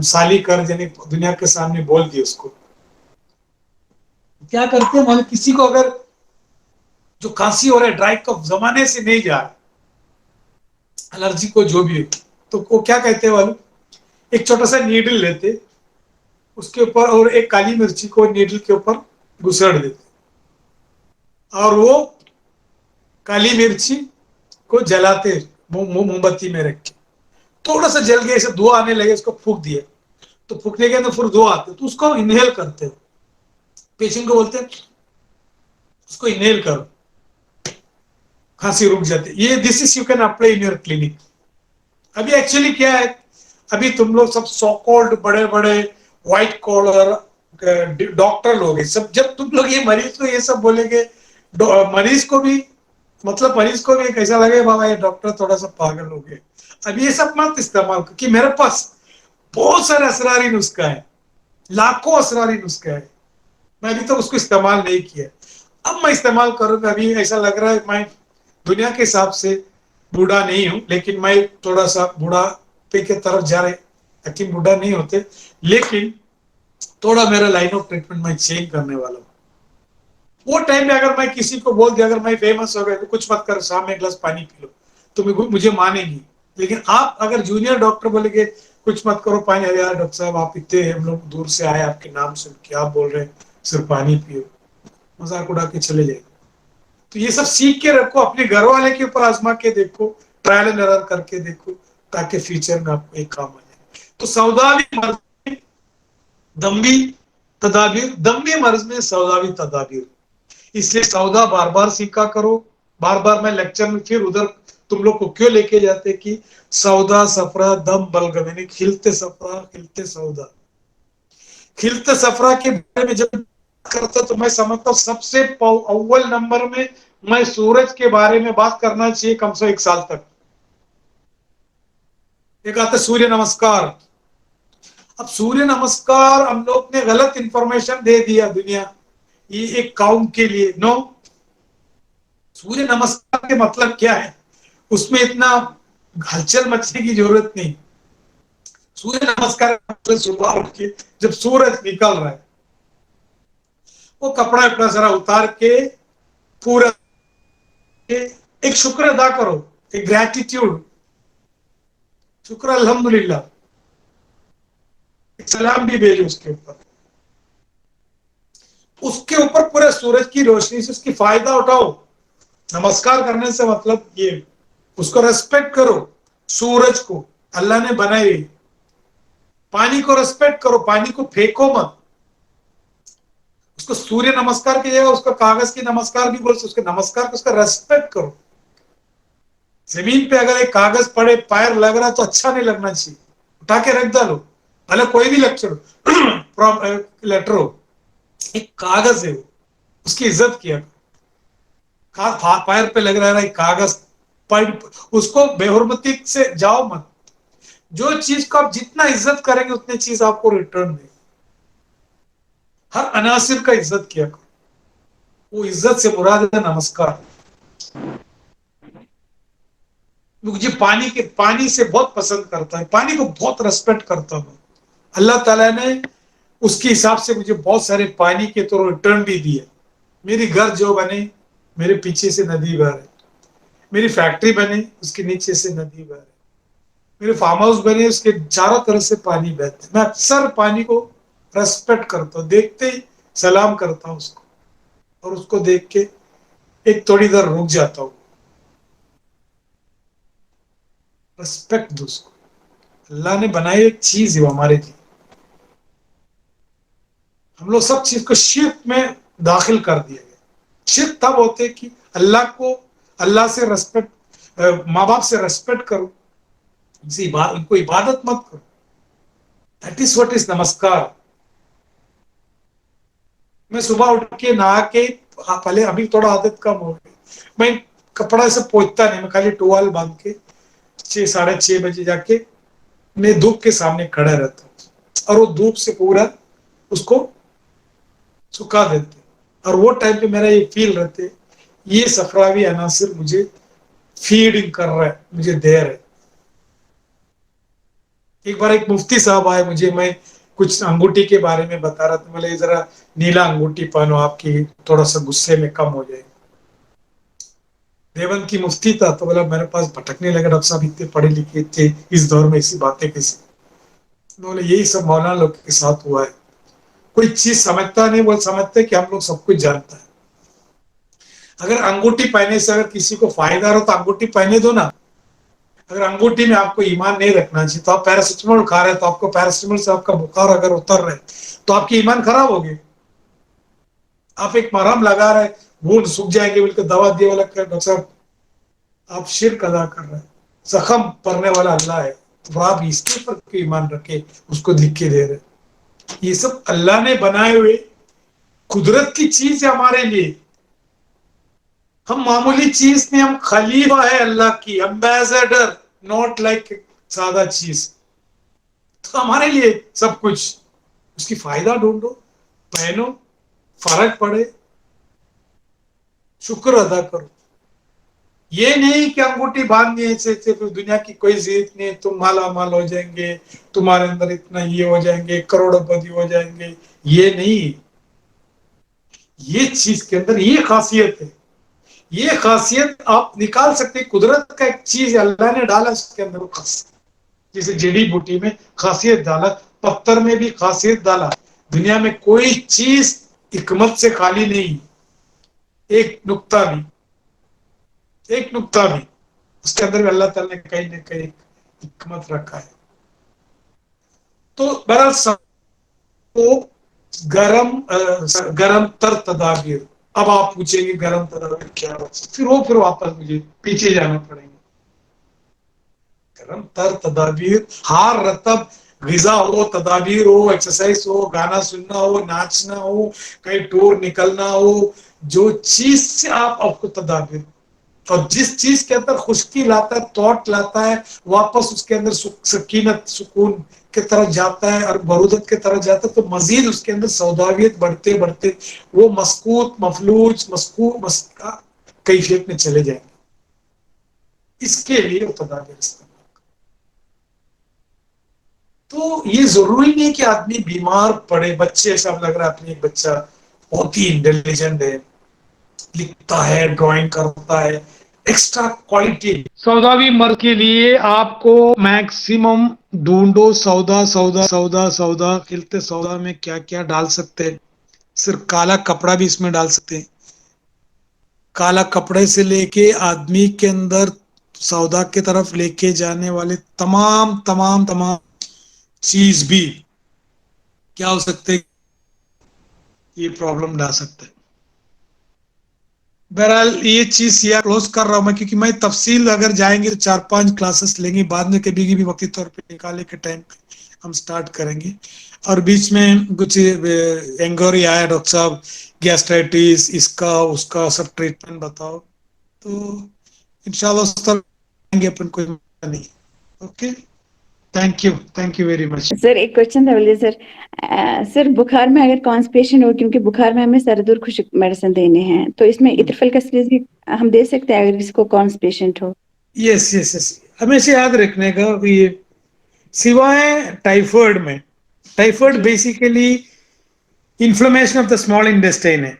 S1: साली कर यानी दुनिया के सामने बोल दिया। उसको क्या करते हैं मान, किसी को अगर जो खांसी हो रहा है, ड्राई कफ जमाने से नहीं जा रहा, एलर्जी को जो भी है, तो वो क्या कहते हैं वालों, एक छोटा सा नीडल लेते, उसके ऊपर और एक काली मिर्ची को नीडल के ऊपर घुसड़ देते, और वो काली मिर्ची को जलाते मोमबत्ती में रख के, थोड़ा सा जल गया, ऐसे धुआं आने लगे, उसको फूक दिया, तो फूकने के अंदर फिर धुआं आते, तो उसको इनहेल करते हो, पेशेंट को बोलते हैं उसको इनहेल करो, खांसी रुक जाती है। ये this is you can apply in your clinic. अभी एक्चुअली क्या है, अभी तुम लोग सब सो कॉल्ड बड़े बड़े व्हाइट कॉलर डॉक्टर लोग हैं सब, जब तुम लोग ये मरीज को ये सब बोलेंगे, मरीज को भी, मतलब मरीज को भी कैसा लगे, बाबा ये डॉक्टर थोड़ा सा पागल हो गए। अब ये सब मत इस्तेमाल, क्योंकि मेरे पास बहुत सारे असरारी नुस्खा है, लाखों असरारी नुस्खा है, मैं अभी तक उसको इस्तेमाल नहीं किया। अब मैं इस्तेमाल करूंगा। अभी ऐसा लग रहा है मैं दुनिया के हिसाब से बूढ़ा नहीं हूं, लेकिन मैं थोड़ा सा बूढ़ा पे के तरफ जा रहे, यकीन बूढ़ा नहीं होते, लेकिन थोड़ा मेरा लाइन ऑफ ट्रीटमेंट मैं चेंज करने वाला हूँ। वो टाइम में अगर मैं किसी को बोल दिया, अगर मैं फेमस हो गया तो कुछ मत कर, शाम में एक गिलास पानी पी लो, तो मुझे मानेगी। लेकिन आप अगर जूनियर डॉक्टर बोलेंगे कुछ मत करो, पानी, अरे यार डॉक्टर साहब आप इतने, हम लोग दूर से आए आपके नाम सुन के, आप बोल रहे हैं सिर्फ पानी पियो, मजाक उड़ा के चले जाएंगे। तो ये सब सीख के रखो, अपने घर वाले के ऊपर आजमा के देखो, ट्रायल एंड एरर करके देखो, ताकि फ्यूचर में आपको एक काम आ जाए। तो सौदावी मर्ज में दम्भी तदाबीर, दम्भी मर्ज में सौदावी तदाबीर, इसलिए सौदा बार बार सीखा करो। बार बार मैं लेक्चर में फिर उधर तुम लोग को क्यों लेके जाते कि सौदा सफरा दम बलगम, यानी खिलते सफरा खिलते सौदा। खिलते सफरा के बारे में जब करता तो मैं समझता हूँ सबसे अव्वल नंबर में मैं सूरज के बारे में बात करना चाहिए, कम से 1 साल तक। एक आता सूर्य नमस्कार। अब सूर्य नमस्कार हम लोग ने गलत इंफॉर्मेशन दे दिया दुनिया, ये एक काउंट के लिए। नो, सूर्य नमस्कार के मतलब क्या है, उसमें इतना हलचल मचने की जरूरत नहीं। सूर्य नमस्कार सुबह उठ के जब सूरज निकल रहा है, वो कपड़ा अपना जरा उतार के पूरा एक शुक्र अदा करो, एक ग्रेटिट्यूड, शुक्र अल्हम्दुलिल्लाह, एक सलाम भी भेजो उसके ऊपर। उसके ऊपर पूरे सूरज की रोशनी से उसकी फायदा उठाओ। नमस्कार करने से मतलब ये, उसको रेस्पेक्ट करो, सूरज को अल्लाह ने बनाई। पानी को रेस्पेक्ट करो, पानी को फेंको मत, उसको सूर्य नमस्कार की जगह उसको कागज की नमस्कार भी बोल सकते, उसके नमस्कार को उसका रेस्पेक्ट करो। जमीन पे अगर एक कागज पड़े, पैर लग रहा तो अच्छा नहीं लगना चाहिए, उठा के रख डालो, भले कोई भी लेक्चर लेटर हो, एक कागज है वो, उसकी इज्जत किया। पैर पे लग रहा है कागज, उसको बेहुरमती से जाओ मत। जो चीज को आप जितना इज्जत करेंगे उतनी चीज आपको रिटर्न देगी। हर अनासिर का इज्जत किया करो, वो इज्जत से मुराद है नमस्कार। मुझे पानी से बहुत पसंद करता है, पानी को बहुत रेस्पेक्ट करता हूँ। अल्लाह ताला ने उसके हिसाब से मुझे बहुत सारे पानी के तो रिटर्न भी दिए। मेरी घर जो बने, मेरे पीछे से नदी बह रही, मेरी फैक्ट्री बने, उसके नीचे से नदी बह रही, मेरे फार्म हाउस बने, उसके चारों तरफ से पानी बहते। मैं अक्सर पानी को रेस्पेक्ट करता हूँ, देखते ही सलाम करता हूँ उसको, और उसको देख के एक थोड़ी देर रुक जाता हूँ, रेस्पेक्ट दो उसको। अल्लाह ने बनाई एक चीज है वो हमारे लिए। हम लोग सब चीज को शिर्क में दाखिल कर दिया गया। शिर्क तब होते कि अल्लाह से रेस्पेक्ट, माँ बाप से रेस्पेक्ट करो, उनको इबादत मत करो। दैट इज व्हाट इज नमस्कार। मैं सुबह उठ के नहा के, पहले अभी थोड़ा आदत कम हो गई, मैं कपड़ा से पोंछता नहीं, मैं खाली टोवाल बांध के 6, 6:30 बजे जाके मैं धूप के सामने खड़ा रहता हूँ, और वो धूप से पूरा उसको सुखा देते। और वो टाइम पे मेरा ये फील रहते, ये सफरावी अनासिर मुझे फीडिंग कर रहा है, मुझे दे रहा है। एक बार एक मुफ्ती साहब आए मुझे, मैं कुछ अंगूठी के बारे में बता रहा था, बोले जरा नीला अंगूठी पहनो, आपकी थोड़ा सा गुस्से में कम हो जाए। देवबंद की मुफ्ती था, तो बोला मेरे पास भटकने लगा, डॉक्टर साहब इतने पढ़े लिखे थे, इस दौर में ऐसी बातें कैसी। बोले यही सब मौलाना लोग के साथ हुआ है, कोई चीज समझता नहीं, वो समझते कि हम लोग सब कुछ जानता है। अगर अंगूठी पहनने से अगर किसी को फायदा हो तो अंगूठी पहने दो ना। अगर अंगूठी में आपको ईमान नहीं रखना चाहिए तो आप पैरासिटामोल खा रहे हैं, तो आपको पैरासिटामोल से आपका बुखार अगर उतर रहे तो आपकी ईमान खराब होगी। आप एक मरहम लगा रहे, वुंड सूख जाएंगे बोल के दवा दिए वाला डॉक्टर साहब, आप शिर्क अदा कर रहे हैं। जख्म पड़ने वाला अल्लाह है, तो आप इसके ऊपर क्यों ईमान रखे, उसको लिख के दे रहे। ये सब अल्लाह ने बनाए हुए कुदरत की चीज है हमारे लिए। हम मामूली चीज नहीं, हम खलीफा है अल्लाह की, एम्बेसडर, नॉट लाइक सादा चीज। तो हमारे लिए सब कुछ, उसकी फायदा ढूंढो, पहनो, फर्क पड़े, शुक्र अदा करो। ये नहीं कि अंगूठी बांधने से फिर दुनिया की कोई जीत नहीं, तुम माला माल हो जाएंगे, तुम्हारे अंदर इतना ये हो जाएंगे, करोड़पति हो जाएंगे। ये नहीं, ये चीज के अंदर ये खासियत है। ये खासियत आप निकाल सकते हैं, कुदरत का एक चीज अल्लाह ने डाला उसके अंदर वो खासियत। जैसे जड़ी बूटी में खासियत डाला, पत्थर में भी खासियत डाला। दुनिया में कोई चीज हिकमत से खाली नहीं, एक नुक्ता भी, एक नुक्ता भी उसके अंदर भी अल्लाह ताला ने कहीं ना कहीं हिकमत रखा है। तो बहरहाल सबको गरम तर तदाबीर। अब आप पूछेंगे गरम तदाबीर क्या हो, फिर वापस मुझे पीछे जाना पड़ेगा। गरम तर तदाबीर, हार रतब गिजा हो, तदाबीर हो, एक्सरसाइज हो, गाना सुनना हो, नाचना हो, कहीं टूर निकलना हो, जो चीज से आपको तदाबीर, और जिस चीज के अंदर खुशकी लाता है, थॉट लाता है, वापस उसके अंदर सकीनत सुकून की तरफ जाता है और बरूदत की तरफ जाता है, तो मजीद उसके अंदर सौदावियत बढ़ते बढ़ते वो मस्कूत मफलूज मस्का कैफियत में चले जाएंगे। इसके लिए वो तदाबीर इस्तेमाल। तो ये जरूरी नहीं कि आदमी बीमार पड़े। बच्चे, ऐसा लग रहा है अपनी एक बच्चा बहुत ही इंटेलिजेंट है, लिखता है, ड्राइंग करता है, एक्स्ट्रा क्वालिटी। सौदावी मर्द के लिए आपको मैक्सिमम ढूंढो, सौदा सौदा सौदा सौदा, खिलते सौदा में क्या क्या डाल सकते हैं। सिर्फ काला कपड़ा भी इसमें डाल सकते हैं। काला कपड़े से लेके आदमी के अंदर सौदा की तरफ लेके जाने वाले तमाम तमाम तमाम चीज भी क्या हो सकते हैं, ये प्रॉब्लम ला सकते हैं। बहरहाल ये चीज या क्लोज कर रहा हूं मैं, क्योंकि मैं तफसील अगर जाएंगे तो 4-5 क्लासेस लेंगे, बाद में कभी भी वक्ती तौर पे निकाले के टाइम हम स्टार्ट करेंगे। और बीच में कुछ एंगोरी आया, डॉक्टर साहब गैस्ट्राइटिस, इसका उसका सब ट्रीटमेंट बताओ, तो इंशाल्लाह उस तरह अपन कोई नहीं। Okay, thank you very much.
S3: Sir एक क्वेश्चन था, बोलिए सर। सर बुखार में अगर कॉन्स्टिपेशन हो, क्योंकि बुखार में हमें सरद और खुश्क मेडिसिन देने हैं, तो इसमें इत्रफल का सीरीज भी हम दे सकते हैं अगर इसको कॉन्स्टिपेशन हो?
S1: यस यस यस, हमेशा याद रखने का ये, सिवाय टाइफाइड में, typhoid basically inflammation of the small intestine है,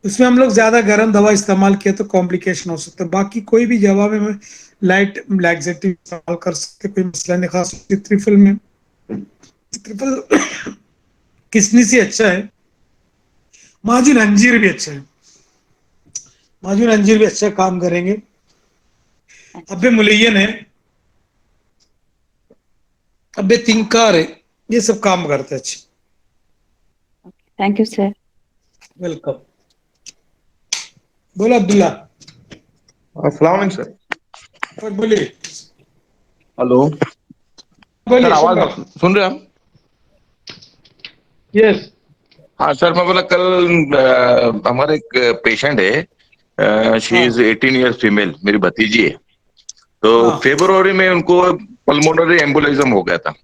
S1: उसमें हम लोग ज्यादा गर्म दवा इस्तेमाल किया तो कॉम्प्लिकेशन हो सकता है। बाकी कोई भी दवा में लाइट लैक्सेटिव इस्तेमाल कर सकते, कोई मसला नहीं। खास त्रिफल में, त्रिफल किसनी से अच्छा है, माजून अंजीर भी अच्छा है, माजून अंजीर भी अच्छा काम करेंगे। अबे मुलैयन है, अबे तिंकार है, ये सब काम करते हैं अच्छे।
S3: Thank you sir.
S1: वेलकम। बोलो अब्दुल्ला।
S2: अस्सलाम वालेकुम सर।
S1: बोलिए।
S2: हेलो सर,
S1: बोलिए, सुन
S2: आवाज
S1: रहा हूँ।
S2: सुन रहे हैं आप?
S1: यस।
S2: हाँ सर, मैं बोला कल हमारे एक पेशेंट है, शी इज 18 ईयर्स फीमेल, मेरी भतीजी है। तो
S1: हाँ
S2: फरवरी में उनको पल्मोनरी एम्बोलिज्म हो गया था।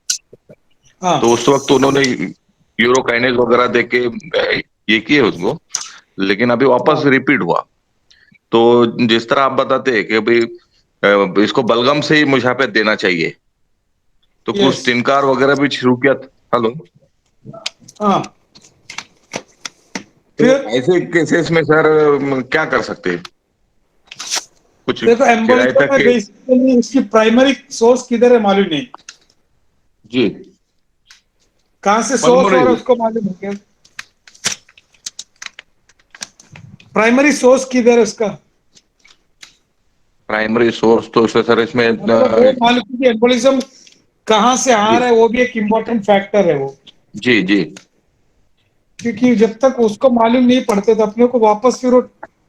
S1: हाँ
S2: तो उस वक्त उन्होंने यूरोकाइनेज वगैरह दे के ये किए उसको, लेकिन अभी वापस
S1: हाँ।
S2: रिपीट हुआ। तो जिस तरह आप बताते हैं कि भाई इसको बलगम से ही मुशाफियत देना चाहिए, तो कुछ
S1: यस।
S2: तिनकार वगैरह भी शुरू किया था। हेलो,
S1: हाँ,
S2: तो
S1: फिर
S2: ऐसे केसेस में सर क्या कर सकते हैं? कुछ
S1: देखो,
S2: हिदायत
S1: एम्बोलिज्म में
S2: के।
S1: बेसिकली इसकी प्राइमरी सोर्स किधर है मालूम नहीं।
S2: जी
S1: कहाँ से सोर्स हो
S2: Pulmonary.
S1: रहा है उसको मालूम है क्या? प्राइमरी सोर्स किधर है उसका?
S2: प्राइमरी सोर्स तो सर इसमें
S1: मतलब वो मालूम कि एम्बोलिज्म कहाँ से आ
S2: जी
S1: रहा है, वो भी एक इम्पोर्टेंट फैक्टर है वो,
S2: जी जी
S1: क्योंकि जब तक उसको मालूम नहीं पड़ते तो अपने को वापस फिर वो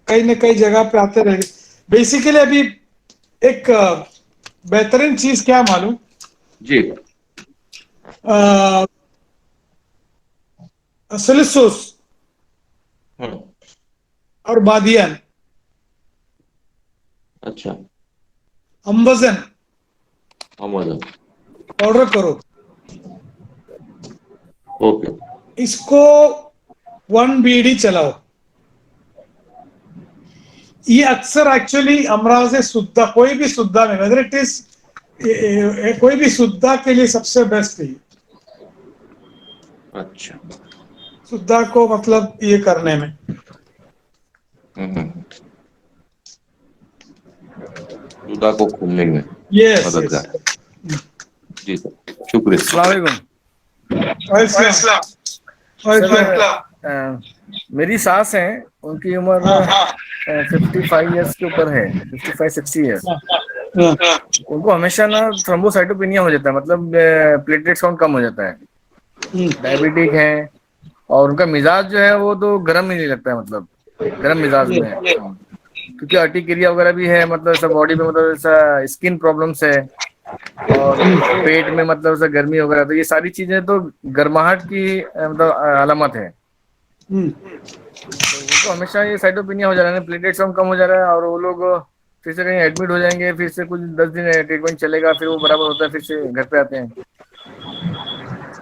S1: कहीं न कहीं जगह पे आते रहेंगे। बेसिकली अभी एक बेहतरीन चीज क्या मालूम,
S2: जी
S1: सिलिसोस
S2: हम्म,
S1: और बादियान,
S2: अच्छा
S1: अम्बजन
S2: अमेजन
S1: ऑर्डर करो,
S2: ओके
S1: इसको 1 BD चलाओ। ये अक्सर एक्चुअली अमराज सुद्धा, कोई भी सुद्धा में, वेदर इट इज कोई भी सुद्धा के लिए सबसे बेस्ट है ये।
S2: अच्छा
S1: सुद्धा को मतलब ये करने में।
S2: हम्म, सुधा को खोलने में
S1: यस यस।
S2: मददगार जी सर शुक्रिया
S4: अस्सलाम वालेकुम सर। मेरी सास हैं, उनकी उम्र 55 के ऊपर है, 55-60 उनको हमेशा ना थ्रोम्बोसाइटोपेनिया हो जाता है, मतलब प्लेटलेट्स काउंट कम हो जाता है, डायबिटिक है, और उनका मिजाज जो है वो तो गर्म ही नहीं लगता है, मतलब गर्म मिजाज में है, क्योंकि अर्टिकेरिया वगैरह भी है, मतलब ऐसा बॉडी में, मतलब ऐसा स्किन प्रॉब्लम्स है, और पेट में मतलब ऐसा गर्मी वगैरह, तो ये सारी चीजें तो गर्माहट की मतलब अलामत है। तो उनको हमेशा ये साइटोपेनिया हो जा रहा है, प्लेटलेट्स कम हो जा रहा है, और वो लोग फिर से कहीं एडमिट हो जाएंगे, फिर से कुछ 10 दिन ट्रीटमेंट चलेगा, फिर वो बराबर होता है, फिर से घर पे आते हैं, तो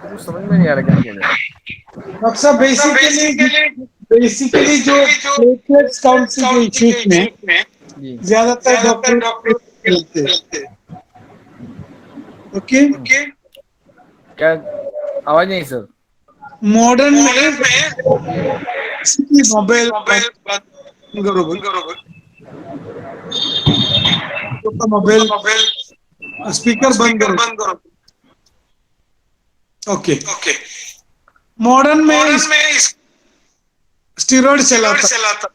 S4: कुछ समझ में नहीं आ रहा क्या किया जाए।
S1: मतलब बेसिकली जो प्लेटलेट्स काउंट के जो इश्यूज में
S4: जी
S1: ज्यादातर डॉक्टर मिलते हैं। ओके,
S4: क्या आवाज नहीं सर।
S1: मॉडर्न में मोबाइल बरोबर मोबाइल स्पीकर बंद करो। ओके, मॉडर्न में स्टीरॉइड चलाता,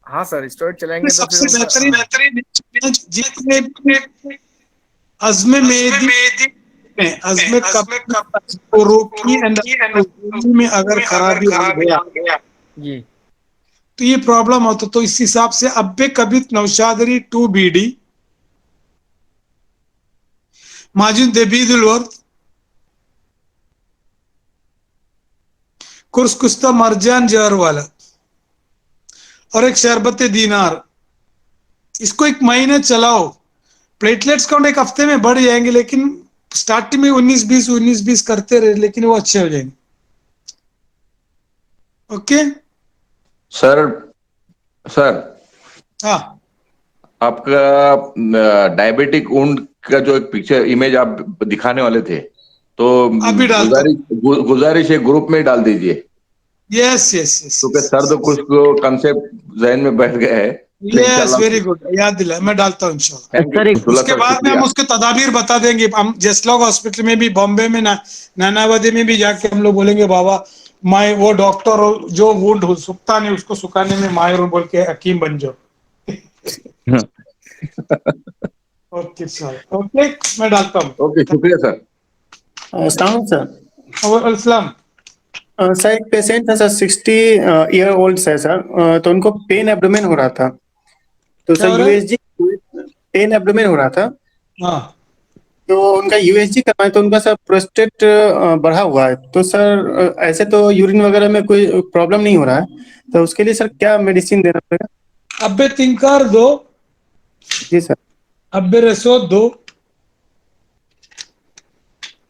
S4: हाँ सर, स्टेरॉइड चलाएंगे तो फिर
S1: सबसे
S4: उनका
S1: बेहतरीन जितने भी अज़्म मेहदी में अज़्म कब को रोकी एंड में अगर खराबी आ गया
S4: जी
S1: तो ये प्रॉब्लम होता, तो इस हिसाब से अब्बे कबित नौशादरी 2 BD माजिन देबीदुल वर्द कुर्स कुस्ता मरजान जहर वाला और एक शरबत दीनार, इसको 1 महीने चलाओ। प्लेटलेट्स काउंट एक हफ्ते में बढ़ जाएंगे, लेकिन स्टार्टिंग में 19-20 करते रहे, लेकिन वो अच्छे हो जाएंगे। ओके
S2: सर सर
S1: हाँ,
S2: आपका डायबिटिक वुंड का जो एक पिक्चर इमेज आप दिखाने वाले थे, तो
S1: अभी डालता हूँ।
S2: गुजारिश है ग्रुप में डाल दीजिए,
S1: यस यस यस
S2: क्योंकि सर तो कुछ कंसेप्ट जहन में बैठ गए हैं, तो
S1: यस,
S2: इंशाल्लाह
S1: वेरी गुड, याद दिला, मैं डालता हूँ इंशाल्लाह।
S2: थैंक यू
S1: उसके बाद में हम उसके तदाबीर बता देंगे। हम जसलॉग हॉस्पिटल में भी, बॉम्बे में, नानावती में भी जाके हम लोग बोलेंगे बाबा मैं वो डॉक्टर जो वुंड सुखता नहीं उसको सुखाने में माहिर हूं बोल के हकीम बन जाओ। ओके सर, ओके मैं डालता हूँ।
S2: ओके शुक्रिया सर।
S5: अस्सलाम सर।
S1: और सलाम।
S5: सर एक पेशेंट है सर, 60 ईयर ओल्ड है सर, तो उनको पेन एब्डोमेन हो रहा था, तो
S1: क्या
S5: सर
S1: हो रहा है?
S5: यूएसजी पेन एब्डोमेन हो रहा था,
S1: हाँ,
S5: तो उनका यूएसजी करवाए, तो उनका सर प्रोस्टेट बढ़ा हुआ है, तो सर ऐसे तो यूरिन वगैरह में कोई प्रॉब्लम नहीं हो रहा है, तो उसके लिए सर क्या मेडिसिन देना पड़ेगा?
S1: अब्बे तिंकार दो,
S5: जी सर।
S1: अब्बे रसोद दो,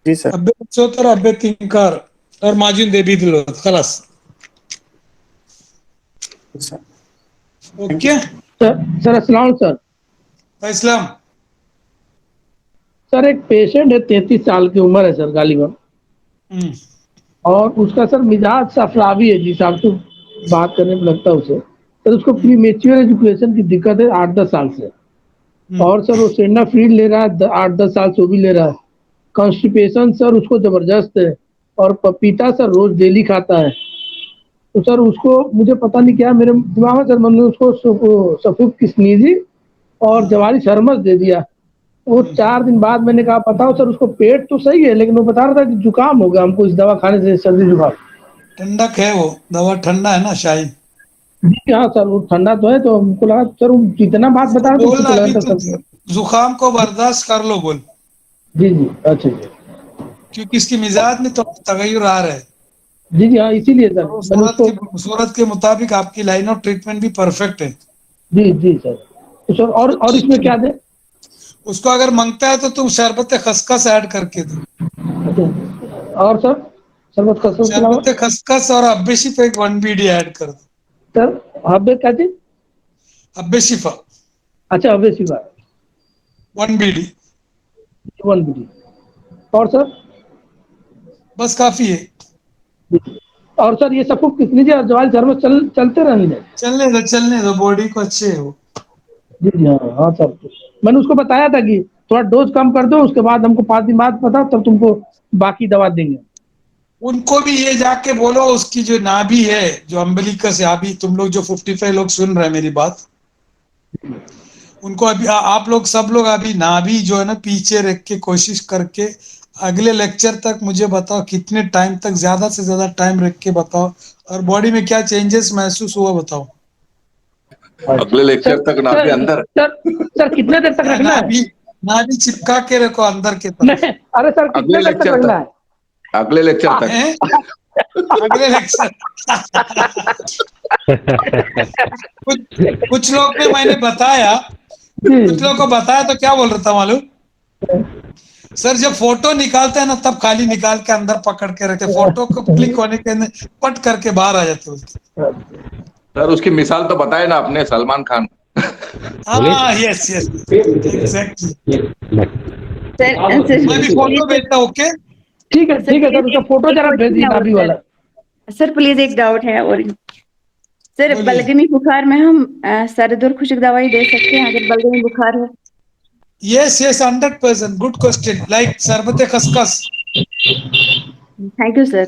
S5: जी सर।
S1: अब्बे रसोद और अब्बे तिंकार और माजिन देबी दिलो खलास।
S5: जी सर।
S1: ओके
S6: सर अस्सलाम सर।
S1: इस्लाम।
S6: सर एक पेशेंट है, 33 साल की उम्र है सर गालिबा, और उसका सर मिजाज सफरावी है, जिस हिसाब से बात करने में लगता है उसे, सर उसको प्रीमेच्योर एजुकेशन की दिक्कत है 8-10 साल से, और सर वो सेंडाफ्रीड ले रहा है 8-10 साल से, वो भी ले रहा है। कॉन्स्टिपेशन सर उसको जबरदस्त है, اور پپیتا سر روز ڈیلی کھاتا ہے. تو سر اس کو مجھے پتہ نہیں کیا میرے دماغ میں سر میں نے اس کو سفوف کشمیزی اور جواری شرمس دے دیا. وہ 4 دن بعد میں نے کہا بتاؤ سر اس کو پیٹ تو صحیح ہے لیکن وہ بتا رہا تھا کہ زکام ہو گیا ہم کو اس دوا کھانے سے سردی زکام.
S1: ٹھنڈک ہے وہ دوا ٹھنڈا ہے نا شاہین.
S6: جی ہاں سر وہ ٹھنڈا تو ہے تو ہم کو لگا سر وہ جتنا بات
S1: اس
S6: بتا
S1: کو
S6: رہے تھے اس
S1: بولنا
S6: کو
S1: ابھی
S6: لگا
S1: تو
S6: تھا سر.
S1: زکام کو برداشت کر لو بول,
S6: جی جی اچھا جی.
S1: کیونکہ اس کی مزاج میں تو تغیر آ رہا ہے.
S6: جی جی ہاں اسی لیے سر
S1: اور وہ
S6: میں نے اس کو.
S1: صورت کے مطابق آپ کی لائن آف ٹریٹمنٹ بھی پرفیکٹ ہے.
S6: جی جی سر تو سر اور اس میں کیا دیں.
S1: اس کو اگر مانگتا ہے تو تم شربت خسخس ایڈ کر کے دو.
S6: اور سر شربت خسخس کے علاوہ
S1: شربت خسخس اور اب شفا ایک 1 BD ایڈ کر دو.
S6: سر ہابے کیا چیز.
S1: اب شفا
S6: اچھا ابے شفا
S1: 1 BD
S6: 1 BD اور سر.
S1: بس کافی ہے.
S6: اور سر یہ سب کچھ کتنی جوال جھر میں چلتے رہیں گے.
S1: چلنے دو باڈی کو اچھے ہو.
S6: جی جی ہاں ہاں سر میں نے اس کو بتایا تھا کہ تھوڑا ڈوز کم کر دو اس کے بعد ہم کو 5 دن بعد پتا تب تم کو باقی دوا دیں گے.
S1: ان کو بھی یہ جا کے بولو اس کی جو نابی ہے جو امبلیکس ہے ابھی تم لوگ جو 55 لوگ سن رہے ہیں میری بات, ان کو ابھی آپ لوگ سب لوگ ابھی نابی جو ہے نا پیچھے رکھ کے کوشش کر کے اگلے لیکچر تک مجھے بتاؤ کتنے ٹائم تک زیادہ سے زیادہ ٹائم رکھ کے بتاؤ اور باڈی میں کیا چینجز محسوس ہوا بتاؤ.
S2: اگلے
S6: سر
S2: لیکچر تک نہ بھی اندر.
S6: سر سر کتنے دیر تک رکھنا ہے.
S1: نابی چپکا کے رکھو اندر کی طرف.
S6: نہیں ارے سر
S2: اگلے
S6: کتنے دیر تک
S2: لیکچر
S6: رکھنا
S2: تک, اگلے لیکچر تک.
S1: ہیں؟ اگلے لیکچر کچھ لوگ میں نے بتایا
S6: ہے.
S1: کچھ لوگوں کو بتایا تو کیا بول رہا تھا معلوم سر جب فوٹو نکالتے ہیں نا تب خالی نکال کے اندر پکڑ کے رکھے فوٹو کو کلک ہونے کے اندر پٹ کر کے باہر آ جاتے بولتے.
S2: سر اس کی مثال تو بتائے نا اپنے سلمان خان.
S1: ہاں یس یس ایگزیکٹلی.
S3: سر
S1: میں بھی فوٹو بھیجتا ہوں. اوکے
S6: ٹھیک ہے ٹھیک ہے سر اس کا فوٹو
S3: ایک
S6: ذرا بھیج دیجیے
S3: question اور
S6: نابی والا.
S3: سر پلیز ایک ڈاؤٹ ہے اور سر
S1: بولیے.
S3: بلغمی بخار میں ہم سرد اور خشک دوائی دے سکتے ہیں اگر بلغمی بخار ہو.
S1: یس یس 100% گڈ کوشچن لائک شربت خسخس.
S3: تھینک یو سر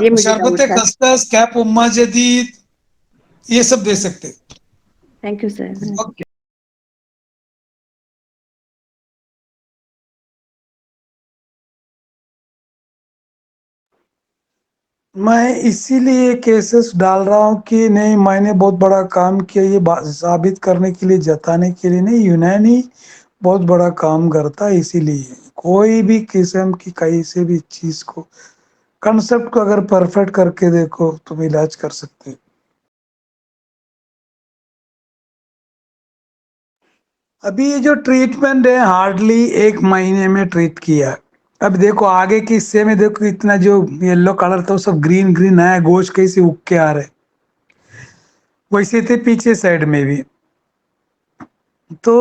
S3: یہ مجھے
S1: شربت
S3: ڈاؤٹ تھا.
S1: خسخس کیپ اما جدید یہ سب دے سکتے.
S3: Thank you sir.
S1: اوکے میں اسی لیے کیسز ڈال رہا ہوں کہ نہیں میں نے بہت بڑا کام کیا یہ ثابت کرنے کے لیے جتانے کے لیے نہیں. یونانی بہت بڑا کام کرتا ہے اسی لیے کوئی بھی قسم کی کہیں سے بھی چیز کو کنسپٹ کو اگر پرفیکٹ کر کے دیکھو تم علاج کر سکتے. ابھی یہ جو ٹریٹمنٹ ہے ہارڈلی 1 مہینے میں ٹریٹ کیا. اب دیکھو آگے کے حصے میں دیکھو اتنا جو یلو کلر تھا وہ سب گرین گرین آیا گوشت کیسے اگ کے آ رہے ویسے تھے پیچھے سائڈ میں بھی. تو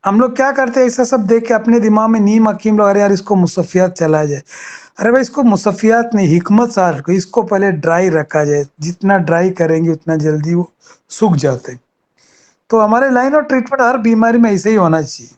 S1: ہم لوگ کیا کرتے ہیں ایسا سب دیکھ کے اپنے دماغ میں نیم حکیم لوگ ارے یار اس کو مصفیات چلا جائے. ارے بھائی اس کو مصفیات نہیں حکمت سار کو اس کو پہلے ڈرائی رکھا جائے جتنا ڈرائی کریں گے اتنا جلدی وہ سوکھ جاتے. تو ہمارے لائن آف ٹریٹمنٹ ہر بیماری میں ایسے ہی ہونا چاہیے.